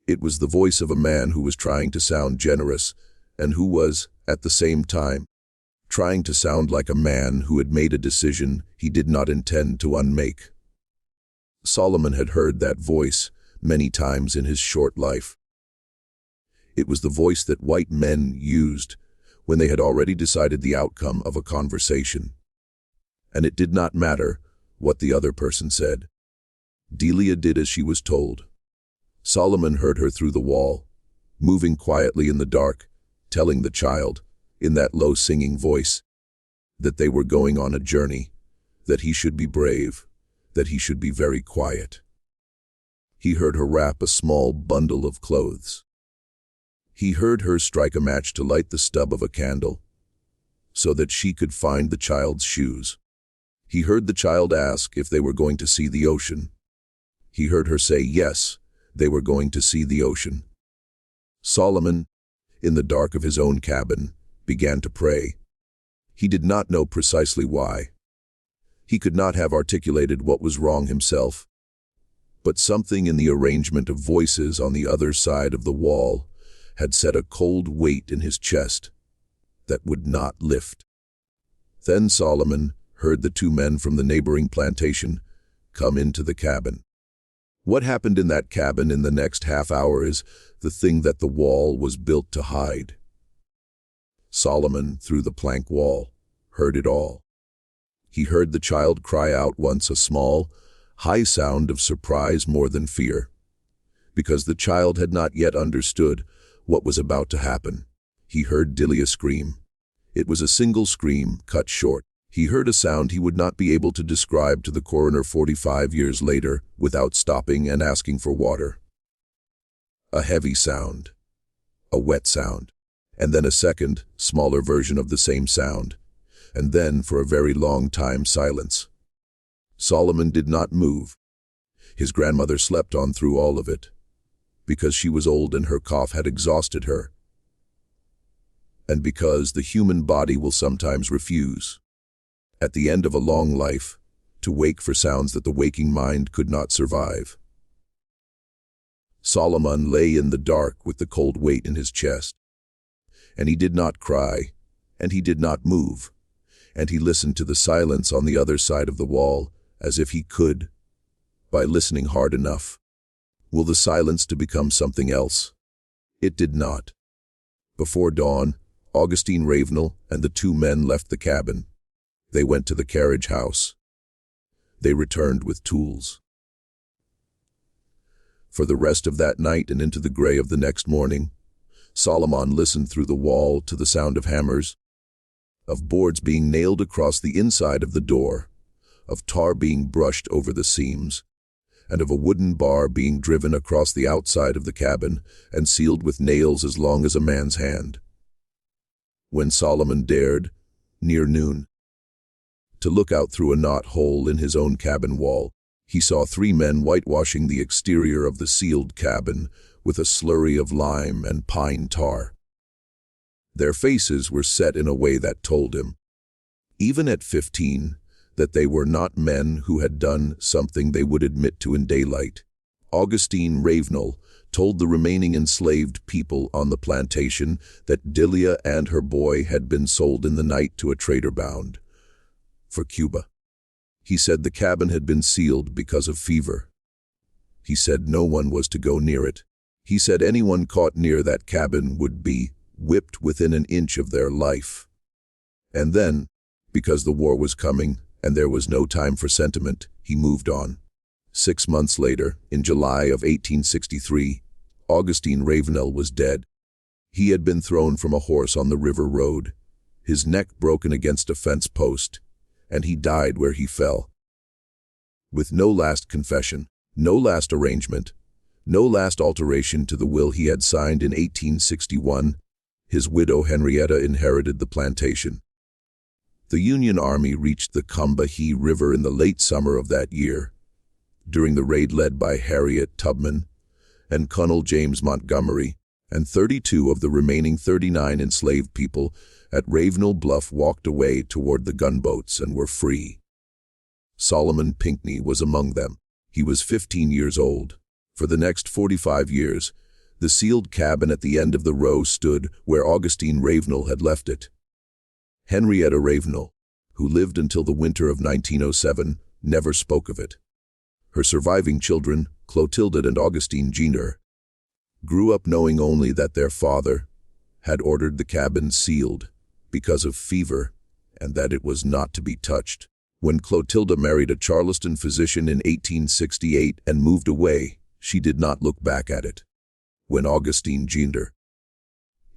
[SPEAKER 1] It was the voice of a man who was trying to sound generous and who was, at the same time, trying to sound like a man who had made a decision he did not intend to unmake. Solomon had heard that voice many times in his short life. It was the voice that white men used when they had already decided the outcome of a conversation. And it did not matter what the other person said. Delia did as she was told. Solomon heard her through the wall, moving quietly in the dark, telling the child, in that low singing voice, that they were going on a journey, that he should be brave, that he should be very quiet. He heard her wrap a small bundle of clothes. He heard her strike a match to light the stub of a candle, so that she could find the child's shoes. He heard the child ask if they were going to see the ocean. He heard her say yes, they were going to see the ocean. Solomon, in the dark of his own cabin, began to pray. He did not know precisely why. He could not have articulated what was wrong himself. But something in the arrangement of voices on the other side of the wall had set a cold weight in his chest that would not lift. Then Solomon heard the two men from the neighboring plantation come into the cabin. What happened in that cabin in the next half hour is the thing that the wall was built to hide. Solomon, through the plank wall, heard it all. He heard the child cry out once a small, high sound of surprise more than fear, because the child had not yet understood what was about to happen. He heard Delia scream. It was a single scream, cut short. He heard a sound he would not be able to describe to the coroner 45 years later without stopping and asking for water. A heavy sound, a wet sound, and then a second, smaller version of the same sound, and then, for a very long time, silence. Solomon did not move. His grandmother slept on through all of it, because she was old and her cough had exhausted her, and because the human body will sometimes refuse, at the end of a long life, to wake for sounds that the waking mind could not survive. Solomon lay in the dark with the cold weight in his chest, and he did not cry, and he did not move, and he listened to the silence on the other side of the wall as if he could, by listening hard enough, will the silence to become something else. It did not. Before dawn, Augustine Ravenel and the two men left the cabin. They went to the carriage house. They returned with tools. For the rest of that night and into the gray of the next morning, Solomon listened through the wall to the sound of hammers, of boards being nailed across the inside of the door, of tar being brushed over the seams, and of a wooden bar being driven across the outside of the cabin and sealed with nails as long as a man's hand. When Solomon dared, near noon, to look out through a knot-hole in his own cabin wall, he saw three men whitewashing the exterior of the sealed cabin with a slurry of lime and pine tar. Their faces were set in a way that told him, even at 15, that they were not men who had done something they would admit to in daylight. Augustine Ravenel told the remaining enslaved people on the plantation that Delia and her boy had been sold in the night to a trader bound for Cuba. He said the cabin had been sealed because of fever. He said no one was to go near it. He said anyone caught near that cabin would be whipped within an inch of their life. And then, because the war was coming and there was no time for sentiment, he moved on. 6 months later, in July of 1863, Augustine Ravenel was dead. He had been thrown from a horse on the river road, his neck broken against a fence post, and he died where he fell. With no last confession, no last arrangement, no last alteration to the will he had signed in 1861, his widow Henrietta inherited the plantation. The Union Army reached the Combahee River in the late summer of that year, during the raid led by Harriet Tubman and Colonel James Montgomery, and 32 of the remaining 39 enslaved people at Ravenel Bluff walked away toward the gunboats and were free. Solomon Pinckney was among them. He was 15 years old. For the next 45 years, the sealed cabin at the end of the row stood where Augustine Ravenel had left it. Henrietta Ravenel, who lived until the winter of 1907, never spoke of it. Her surviving children, Clotilde and Augustine Jenner, grew up knowing only that their father had ordered the cabin sealed because of fever, and that it was not to be touched. When Clotilda married a Charleston physician in 1868 and moved away, she did not look back at it. When Augustine Gender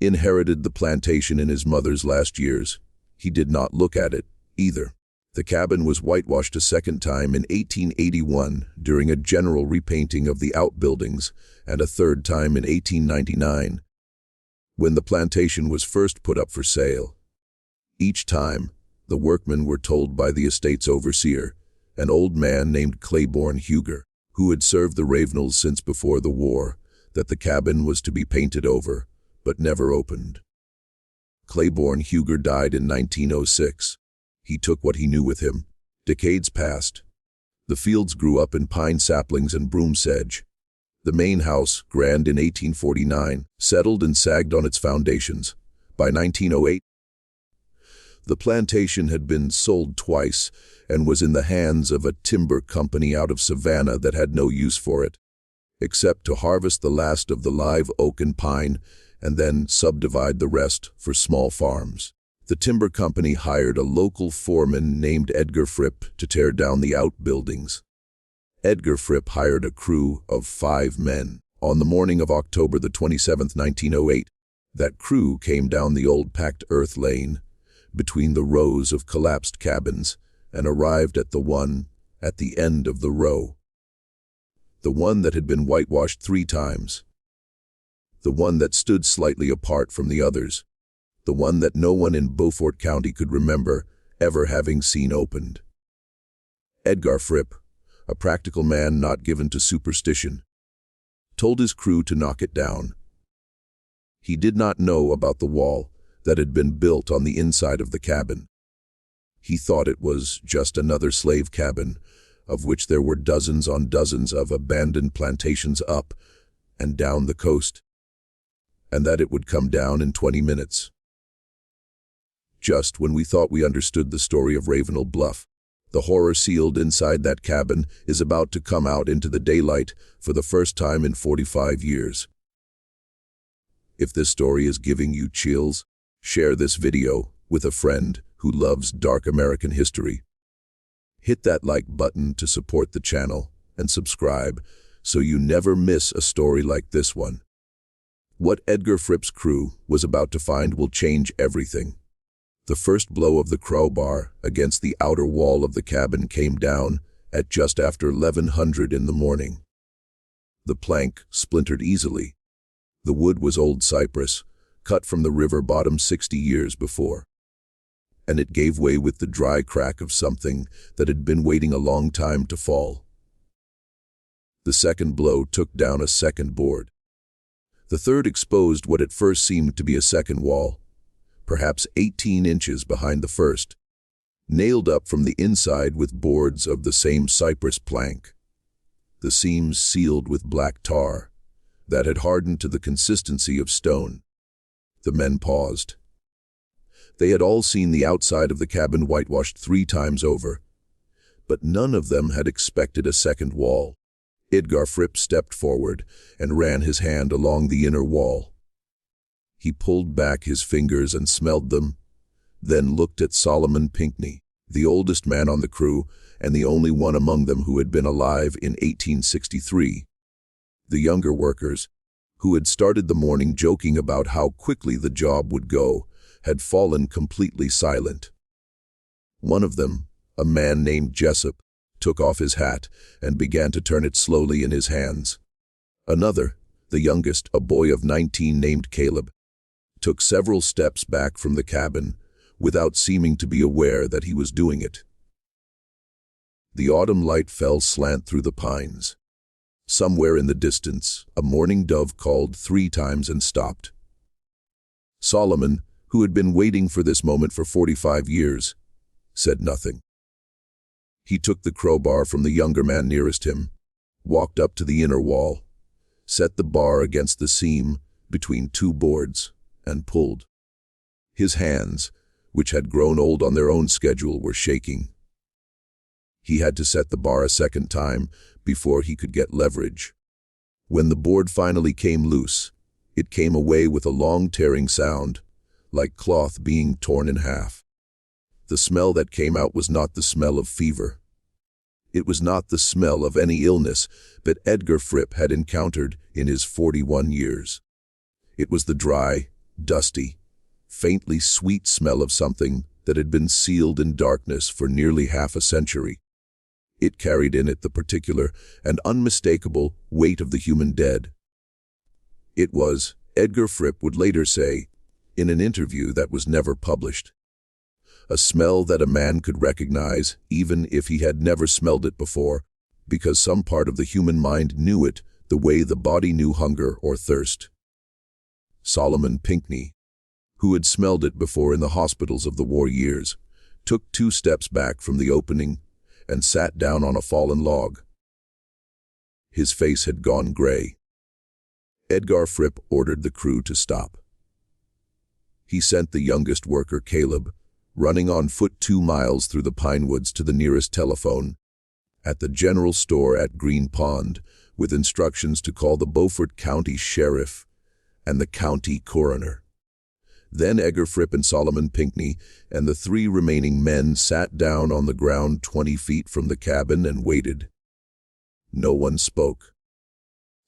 [SPEAKER 1] inherited the plantation in his mother's last years, he did not look at it either. The cabin was whitewashed a second time in 1881 during a general repainting of the outbuildings, and a third time in 1899, when the plantation was first put up for sale. Each time, the workmen were told by the estate's overseer, an old man named Claiborne Huger, who had served the Ravenels since before the war, that the cabin was to be painted over, but never opened. Claiborne Huger died in 1906. He took what he knew with him. Decades passed. The fields grew up in pine saplings and broom sedge. The main house, grand in 1849, settled and sagged on its foundations. By 1908, the plantation had been sold twice and was in the hands of a timber company out of Savannah that had no use for it, except to harvest the last of the live oak and pine and then subdivide the rest for small farms. The timber company hired a local foreman named Edgar Fripp to tear down the outbuildings. Edgar Fripp hired a crew of 5 men. On the morning of October the 27th, 1908, that crew came down the old packed earth lane between the rows of collapsed cabins and arrived at the one at the end of the row. The one that had been whitewashed 3 times. The one that stood slightly apart from the others. The one that no one in Beaufort County could remember ever having seen opened. Edgar Fripp, a practical man not given to superstition, told his crew to knock it down. He did not know about the wall that had been built on the inside of the cabin. He thought it was just another slave cabin, of which there were dozens on dozens of abandoned plantations up and down the coast, and that it would come down in 20 minutes. Just when we thought we understood the story of Ravenel Bluff, the horror sealed inside that cabin is about to come out into the daylight for the first time in 45 years. If this story is giving you chills, share this video with a friend who loves dark American history. Hit that like button to support the channel and subscribe so you never miss a story like this one. What Edgar Fripp's crew was about to find will change everything. The first blow of the crowbar against the outer wall of the cabin came down at just after 1100 in the morning. The plank splintered easily. The wood was old cypress, cut from the river bottom 60 years before, and it gave way with the dry crack of something that had been waiting a long time to fall. The second blow took down a second board. The third exposed what at first seemed to be a second wall, perhaps 18 inches behind the first, nailed up from the inside with boards of the same cypress plank, the seams sealed with black tar that had hardened to the consistency of stone. The men paused. They had all seen the outside of the cabin whitewashed 3 times over, but none of them had expected a second wall. Edgar Fripp stepped forward and ran his hand along the inner wall. He pulled back his fingers and smelled them, then looked at Solomon Pinckney, the oldest man on the crew and the only one among them who had been alive in 1863. The younger workers, who had started the morning joking about how quickly the job would go, had fallen completely silent. One of them, a man named Jessup, took off his hat and began to turn it slowly in his hands. Another, the youngest, a boy of 19 named Caleb, took several steps back from the cabin without seeming to be aware that he was doing it. The autumn light fell slant through the pines. Somewhere in the distance, a mourning dove called 3 times and stopped. Solomon, who had been waiting for this moment for 45 years, said nothing. He took the crowbar from the younger man nearest him, walked up to the inner wall, set the bar against the seam between 2 boards, and pulled. His hands, which had grown old on their own schedule, were shaking. He had to set the bar a second time before he could get leverage. When the board finally came loose, it came away with a long tearing sound, like cloth being torn in half. The smell that came out was not the smell of fever. It was not the smell of any illness that Edgar Fripp had encountered in his 41 years. It was the dry, dusty, faintly sweet smell of something that had been sealed in darkness for nearly half a century. It carried in it the particular and unmistakable weight of the human dead. It was, Edgar Fripp would later say, in an interview that was never published, a smell that a man could recognize even if he had never smelled it before, because some part of the human mind knew it the way the body knew hunger or thirst. Solomon Pinckney, who had smelled it before in the hospitals of the war years, took 2 steps back from the opening and sat down on a fallen log. His face had gone gray. Edgar Fripp ordered the crew to stop. He sent the youngest worker, Caleb, running on foot 2 miles through the pine woods to the nearest telephone at the general store at Green Pond, with instructions to call the Beaufort County Sheriff and the county coroner. Then Edgar Fripp and Solomon Pinckney and the 3 remaining men sat down on the ground 20 feet from the cabin and waited. No one spoke.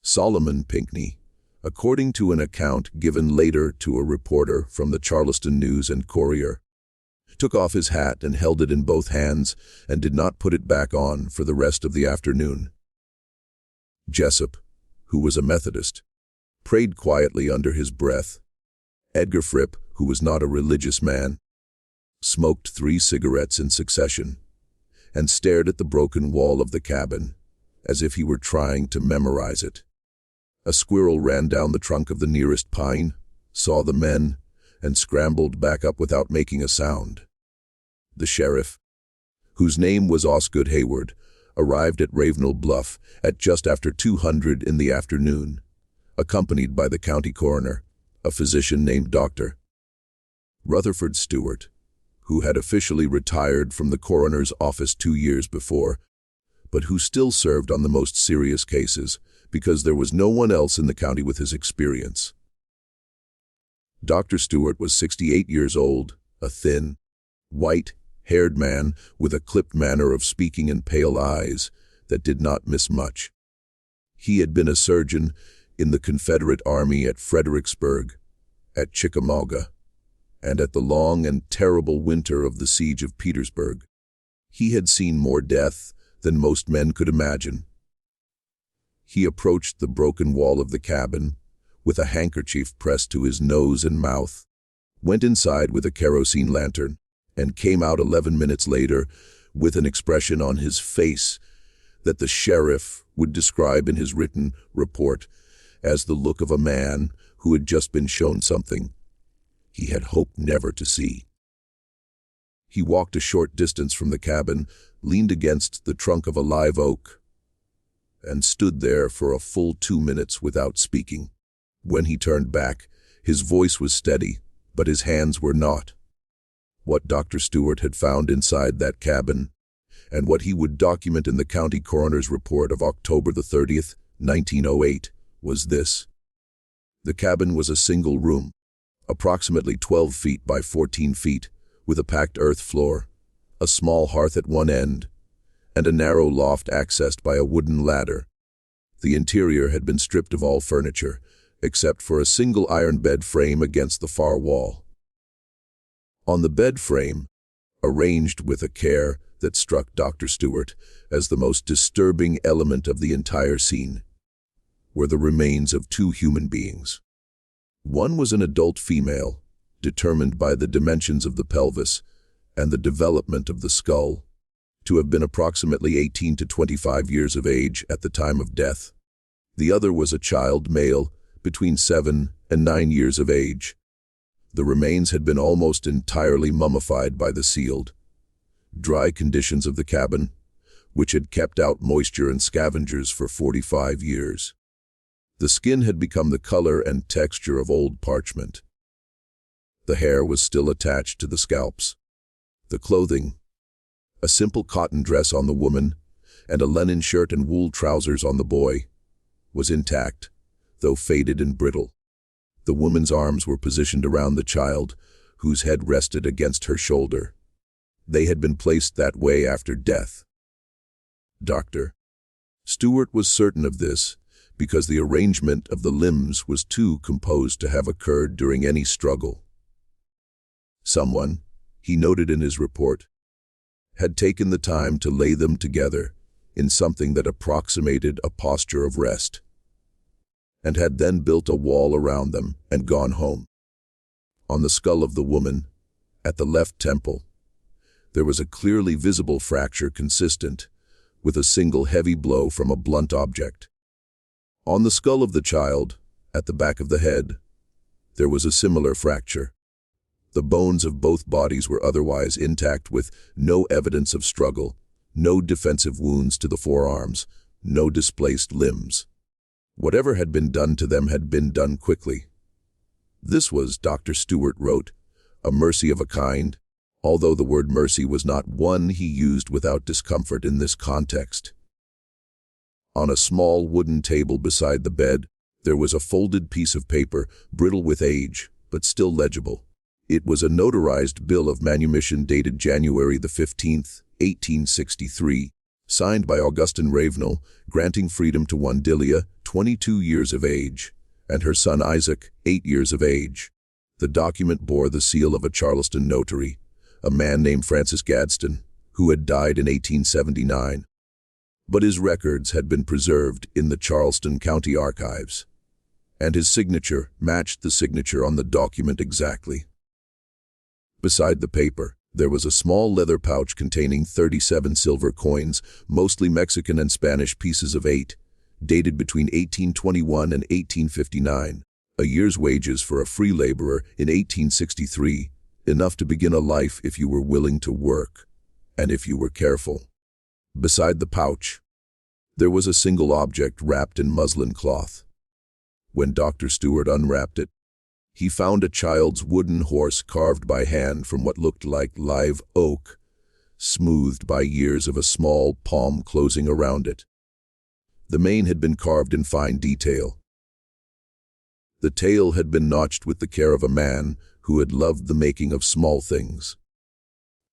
[SPEAKER 1] Solomon Pinckney, according to an account given later to a reporter from the Charleston News and Courier, took off his hat and held it in both hands and did not put it back on for the rest of the afternoon. Jessup, who was a Methodist, prayed quietly under his breath. Edgar Fripp, who was not a religious man, smoked 3 cigarettes in succession and stared at the broken wall of the cabin as if he were trying to memorize it. A squirrel ran down the trunk of the nearest pine, saw the men, and scrambled back up without making a sound. The sheriff, whose name was Osgood Hayward, arrived at Ravenel Bluff at just after 2:00 in the afternoon, accompanied by the county coroner, a physician named Dr. Rutherford Stewart, who had officially retired from the coroner's office 2 years before, but who still served on the most serious cases because there was no one else in the county with his experience. Dr. Stewart was 68 years old, a thin, white-haired man with a clipped manner of speaking and pale eyes that did not miss much. He had been a surgeon in the Confederate Army at Fredericksburg, at Chickamauga, and at the long and terrible winter of the siege of Petersburg. He had seen more death than most men could imagine. He approached the broken wall of the cabin with a handkerchief pressed to his nose and mouth, went inside with a kerosene lantern, and came out 11 minutes later with an expression on his face that the sheriff would describe in his written report as the look of a man who had just been shown something he had hoped never to see. He walked a short distance from the cabin, leaned against the trunk of a live oak, and stood there for a full 2 minutes without speaking. When he turned back, his voice was steady, but his hands were not. What Dr. Stewart had found inside that cabin, and what he would document in the county coroner's report of October the 30th, 1908, was this. The cabin was a single room, approximately 12 feet by 14 feet, with a packed earth floor, a small hearth at one end, and a narrow loft accessed by a wooden ladder. The interior had been stripped of all furniture, except for a single iron bed frame against the far wall. On the bed frame, arranged with a care that struck Dr. Stewart as the most disturbing element of the entire scene, were the remains of 2 human beings. One was an adult female, determined by the dimensions of the pelvis and the development of the skull, to have been approximately 18 to 25 years of age at the time of death. The other was a child male, between 7 and 9 years of age. The remains had been almost entirely mummified by the sealed, dry conditions of the cabin, which had kept out moisture and scavengers for 45 years. The skin had become the color and texture of old parchment. The hair was still attached to the scalps. The clothing, a simple cotton dress on the woman and a linen shirt and wool trousers on the boy, was intact, though faded and brittle. The woman's arms were positioned around the child, whose head rested against her shoulder. They had been placed that way after death. Dr. Stewart was certain of this because the arrangement of the limbs was too composed to have occurred during any struggle. Someone, he noted in his report, had taken the time to lay them together in something that approximated a posture of rest, and had then built a wall around them and gone home. On the skull of the woman, at the left temple, there was a clearly visible fracture consistent with a single heavy blow from a blunt object. On the skull of the child, at the back of the head, there was a similar fracture. The bones of both bodies were otherwise intact with no evidence of struggle, no defensive wounds to the forearms, no displaced limbs. Whatever had been done to them had been done quickly. This was, Dr. Stewart wrote, a mercy of a kind, although the word mercy was not one he used without discomfort in this context. On a small wooden table beside the bed, there was a folded piece of paper, brittle with age, but still legible. It was a notarized bill of manumission dated January the 15th, 1863, signed by Augustine Ravenel, granting freedom to one Delia, 22 years of age, and her son Isaac, 8 years of age. The document bore the seal of a Charleston notary, a man named Francis Gadsden, who had died in 1879. But his records had been preserved in the Charleston County Archives, and his signature matched the signature on the document exactly. Beside the paper, there was a small leather pouch containing 37 silver coins, mostly Mexican and Spanish pieces of 8, dated between 1821 and 1859, a year's wages for a free laborer in 1863, enough to begin a life if you were willing to work, and if you were careful. Beside the pouch, there was a single object wrapped in muslin cloth. When Dr. Stewart unwrapped it, he found a child's wooden horse carved by hand from what looked like live oak, smoothed by years of a small palm closing around it. The mane had been carved in fine detail. The tail had been notched with the care of a man who had loved the making of small things.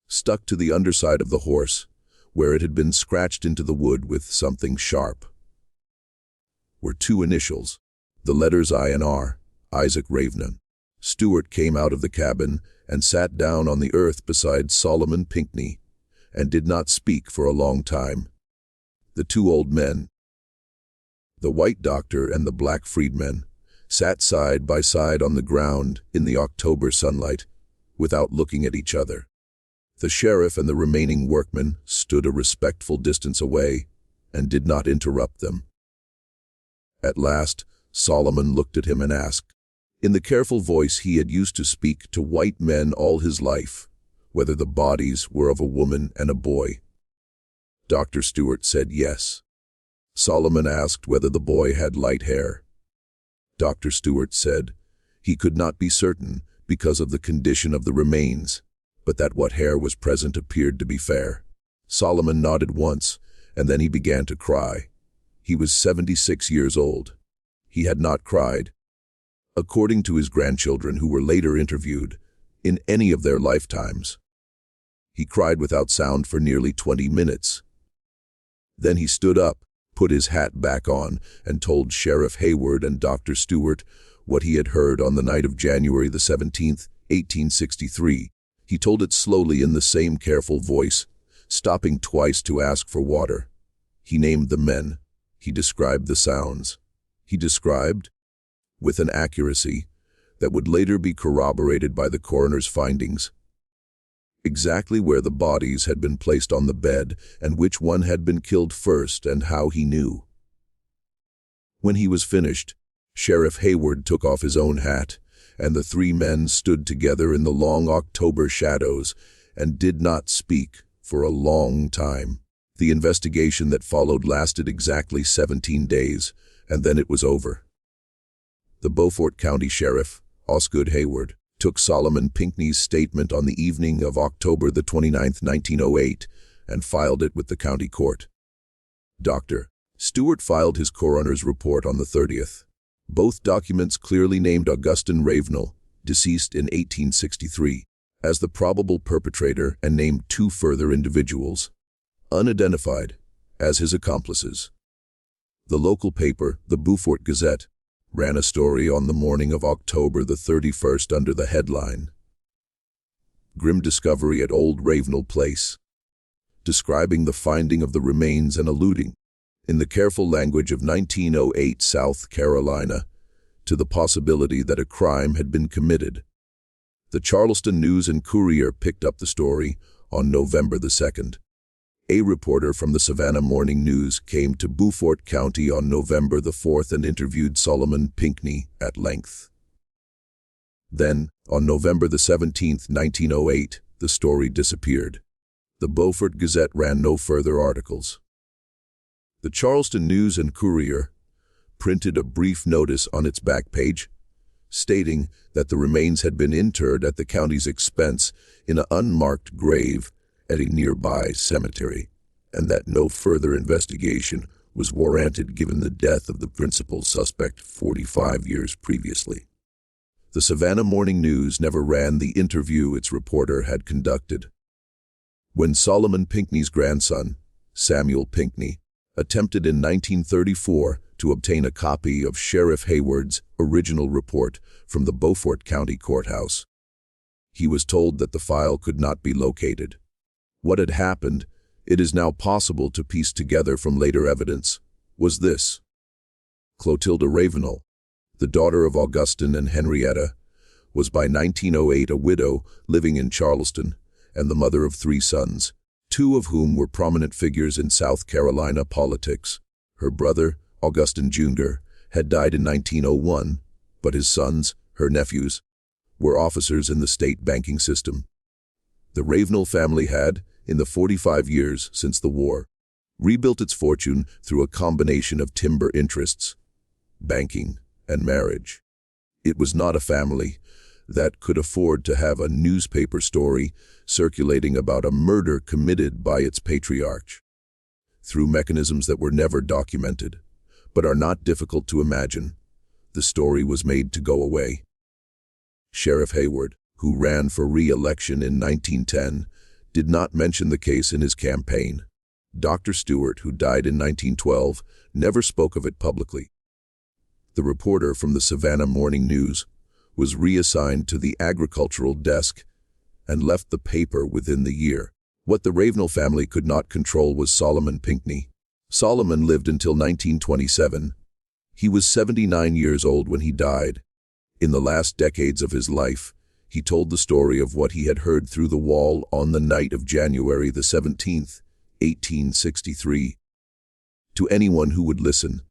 [SPEAKER 1] Stuck to the underside of the horse, where it had been scratched into the wood with something sharp, were 2 initials, the letters I and R, Isaac Ravenel. Stewart came out of the cabin and sat down on the earth beside Solomon Pinckney, and did not speak for a long time. The 2 old men, the white doctor and the black freedman, sat side by side on the ground in the October sunlight, without looking at each other. The sheriff and the remaining workmen stood a respectful distance away and did not interrupt them. At last, Solomon looked at him and asked, in the careful voice he had used to speak to white men all his life, whether the bodies were of a woman and a boy. Dr. Stewart said yes. Solomon asked whether the boy had light hair. Dr. Stewart said he could not be certain because of the condition of the remains, but that what hair was present appeared to be fair. Solomon nodded once, and then he began to cry. He was 76 years old. He had not cried, according to his grandchildren who were later interviewed, in any of their lifetimes. He cried without sound for nearly 20 minutes. Then he stood up, put his hat back on, and told Sheriff Hayward and Dr. Stewart what he had heard on the night of January the 17th, 1863. He told it slowly in the same careful voice, stopping twice to ask for water. He named the men. He described the sounds. He described, with an accuracy that would later be corroborated by the coroner's findings, exactly where the bodies had been placed on the bed and which one had been killed first and how he knew. When he was finished, Sheriff Hayward took off his own hat, and the 3 men stood together in the long October shadows and did not speak for a long time. The investigation that followed lasted exactly 17 days, and then it was over. The Beaufort County Sheriff, Osgood Hayward, took Solomon Pinckney's statement on the evening of October the 29th, 1908, and filed it with the county court. Dr. Stewart filed his coroner's report on the 30th. Both documents clearly named Augustine Ravenel deceased in 1863, as the probable perpetrator and named two further individuals, unidentified, as his accomplices. The local paper, the Beaufort Gazette, ran a story on the morning of October the 31st under the headline, "Grim Discovery at Old Ravenel Place," describing the finding of the remains and alluding, in the careful language of 1908 South Carolina, to the possibility that a crime had been committed. The Charleston News and Courier picked up the story on November the 2nd. A reporter from the Savannah Morning News came to Beaufort County on November the 4th and interviewed Solomon Pinckney at length. Then, on November the 17th, 1908, the story disappeared. The Beaufort Gazette ran no further articles. The Charleston News and Courier printed a brief notice on its back page, stating that the remains had been interred at the county's expense in an unmarked grave at a nearby cemetery, and that no further investigation was warranted given the death of the principal suspect 45 years previously. The Savannah Morning News never ran the interview its reporter had conducted. When Solomon Pinckney's grandson, Samuel Pinckney, attempted in 1934 to obtain a copy of Sheriff Hayward's original report from the Beaufort County Courthouse, he was told that the file could not be located. What had happened, it is now possible to piece together from later evidence, was this. Clotilda Ravenel, the daughter of Augustine and Henrietta, was by 1908 a widow living in Charleston and the mother of 3 sons, 2 of whom were prominent figures in South Carolina politics. Her brother, Augustine Jr., had died in 1901, but his sons, her nephews, were officers in the state banking system. The Ravenel family had, in the 45 years since the war, rebuilt its fortune through a combination of timber interests, banking, and marriage. It was not a family that could afford to have a newspaper story circulating about a murder committed by its patriarch, through mechanisms that were never documented, but are not difficult to imagine. The story was made to go away. Sheriff Hayward, who ran for re-election in 1910, did not mention the case in his campaign. Dr. Stewart, who died in 1912, never spoke of it publicly. The reporter from the Savannah Morning News was reassigned to the agricultural desk and left the paper within the year. What the Ravenel family could not control was Solomon Pinckney. Solomon lived until 1927. He was 79 years old when he died. In the last decades of his life, he told the story of what he had heard through the wall on the night of January the 17th, 1863. To anyone who would listen.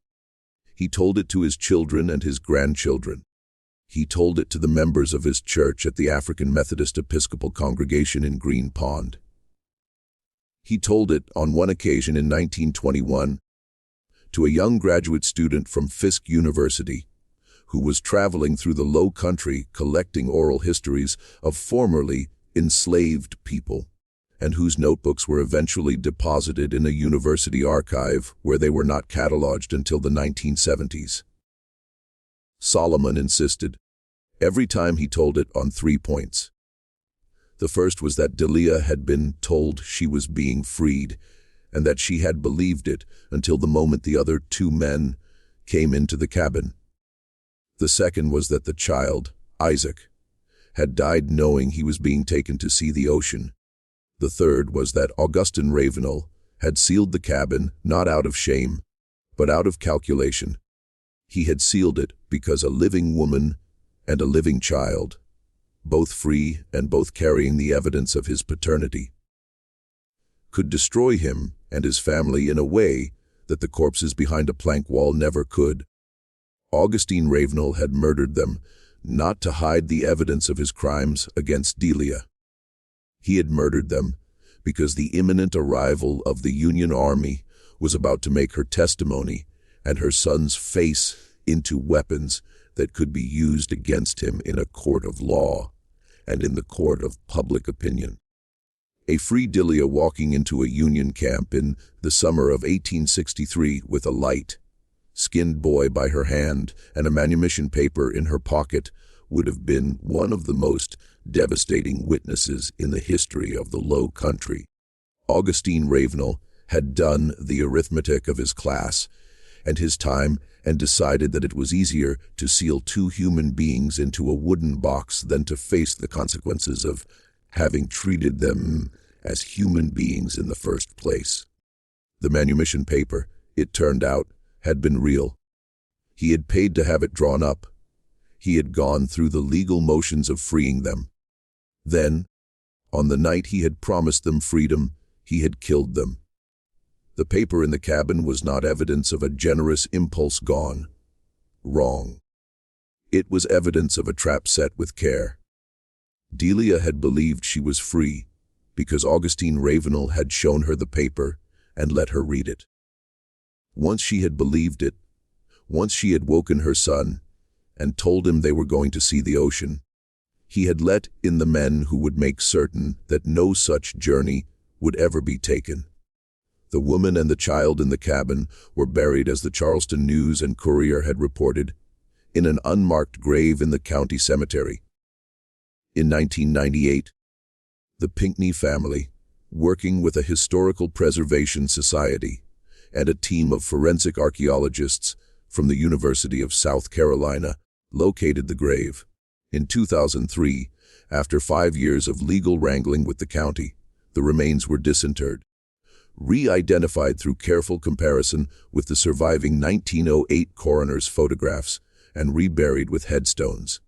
[SPEAKER 1] He told it to his children and his grandchildren. He told it to the members of his church at the African Methodist Episcopal congregation in Green Pond. He told it on one occasion in 1921 to a young graduate student from Fisk University who was traveling through the Low Country collecting oral histories of formerly enslaved people, and whose notebooks were eventually deposited in a university archive where they were not cataloged until the 1970s. Solomon insisted, every time he told it, on 3 points. The first was that Delia had been told she was being freed, and that she had believed it until the moment the other 2 men came into the cabin. The second was that the child, Isaac, had died knowing he was being taken to see the ocean. The third was that Augustine Ravenel had sealed the cabin not out of shame, but out of calculation. He had sealed it because a living woman and a living child, both free and both carrying the evidence of his paternity, could destroy him and his family in a way that the corpses behind a plank wall never could. Augustine Ravenel had murdered them, not to hide the evidence of his crimes against Delia. He had murdered them because the imminent arrival of the Union Army was about to make her testimony and her son's face into weapons that could be used against him in a court of law and in the court of public opinion. A free Delia walking into a Union camp in the summer of 1863 with a light, skinned boy by her hand and a manumission paper in her pocket would have been one of the most devastating witnesses in the history of the Low Country. Augustine Ravenel had done the arithmetic of his class and his time and decided that it was easier to seal two human beings into a wooden box than to face the consequences of having treated them as human beings in the first place. The manumission paper, it turned out, had been real. He had paid to have it drawn up. He had gone through the legal motions of freeing them. Then, on the night he had promised them freedom, he had killed them. The paper in the cabin was not evidence of a generous impulse gone wrong. It was evidence of a trap set with care. Delia had believed she was free because Augustine Ravenel had shown her the paper and let her read it. Once she had believed it, once she had woken her son and told him they were going to see the ocean, he had let in the men who would make certain that no such journey would ever be taken. The woman and the child in the cabin were buried, as the Charleston News and Courier had reported, in an unmarked grave in the county cemetery. In 1998, the Pinckney family, working with a historical preservation society and a team of forensic archaeologists from the University of South Carolina, located the grave. In 2003, after 5 years of legal wrangling with the county, the remains were disinterred, re-identified through careful comparison with the surviving 1908 coroner's photographs, and reburied with headstones.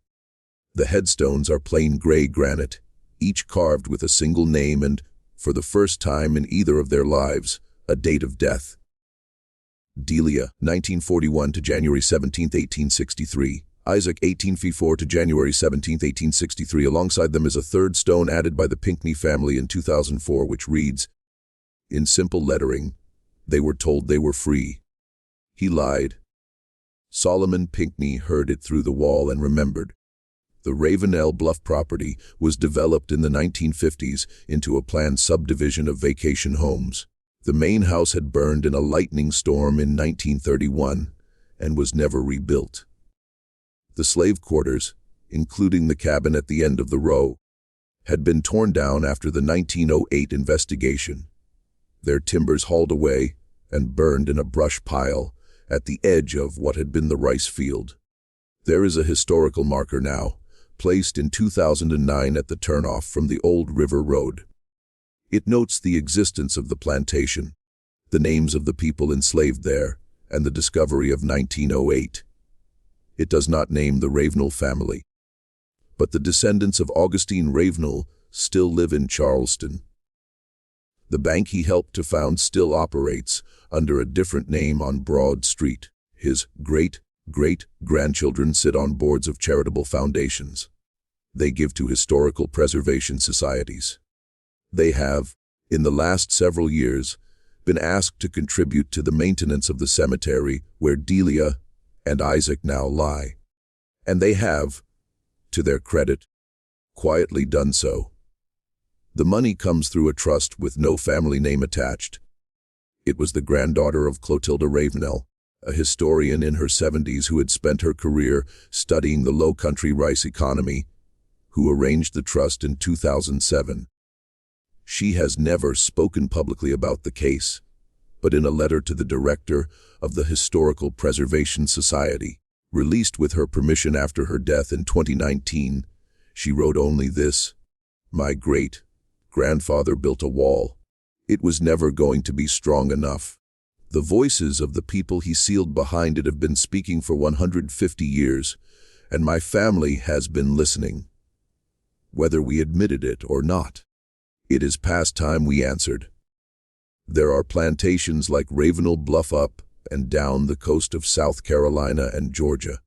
[SPEAKER 1] The headstones are plain gray granite, each carved with a single name and, for the first time in either of their lives, a date of death. Delia, 1941 to January 17, 1863. Isaac, 1854 to January 17, 1863. Alongside them is a third stone added by the Pinckney family in 2004, which reads, in simple lettering, they were told they were free. He lied. Solomon Pinckney heard it through the wall and remembered. The Ravenel Bluff property was developed in the 1950s into a planned subdivision of vacation homes. The main house had burned in a lightning storm in 1931 and was never rebuilt. The slave quarters, including the cabin at the end of the row, had been torn down after the 1908 investigation, their timbers hauled away and burned in a brush pile at the edge of what had been the rice field. There is a historical marker now, placed in 2009 at the turnoff from the old River Road. It notes the existence of the plantation, the names of the people enslaved there, and the discovery of 1908. It does not name the Ravenel family, but the descendants of Augustine Ravenel still live in Charleston. The bank he helped to found still operates under a different name on Broad Street. His great-great-grandchildren sit on boards of charitable foundations. They give to historical preservation societies. They have, in the last several years, been asked to contribute to the maintenance of the cemetery where Delia and Isaac now lie. And they have, to their credit, quietly done so. The money comes through a trust with no family name attached. It was the granddaughter of Clotilda Ravenel, a historian in her 70s who had spent her career studying the Low Country rice economy, who arranged the trust in 2007. She has never spoken publicly about the case, but in a letter to the director of the Historical Preservation Society, released with her permission after her death in 2019, she wrote only this: "My great-grandfather built a wall. It was never going to be strong enough. The voices of the people he sealed behind it have been speaking for 150 years, and my family has been listening, whether we admitted it or not. It is past time we answered. There are plantations like Ravenel Bluff up and down the coast of South Carolina and Georgia,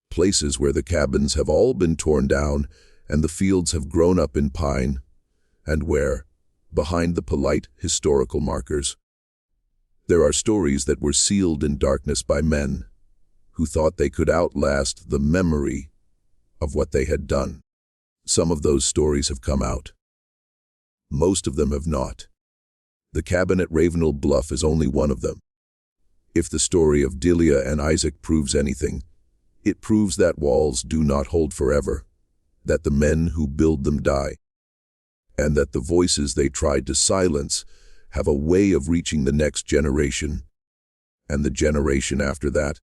[SPEAKER 1] places where the cabins have all been torn down and the fields have grown up in pine, and where, behind the polite historical markers, there are stories that were sealed in darkness by men who thought they could outlast the memory of what they had done. Some of those stories have come out. Most of them have not. The cabin at Ravenel Bluff is only one of them. If the story of Delia and Isaac proves anything, It proves that walls do not hold forever, that the men who build them die, and that the voices they tried to silence have a way of reaching the next generation, and the generation after that,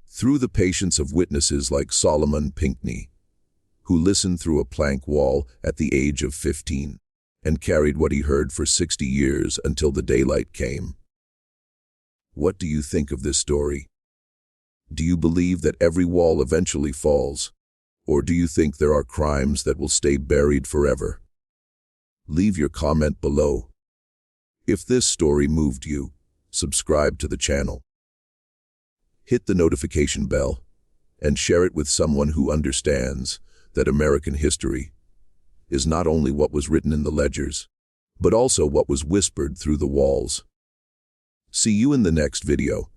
[SPEAKER 1] through the patience of witnesses like Solomon Pinckney, who listened through a plank wall at the age of 15 and carried what he heard for 60 years until the daylight came. What do you think of this story? Do you believe that every wall eventually falls, or do you think there are crimes that will stay buried forever? Leave your comment below. If this story moved you, subscribe to the channel. Hit the notification bell and share it with someone who understands that American history is not only what was written in the ledgers, but also what was whispered through the walls. See you in the next video.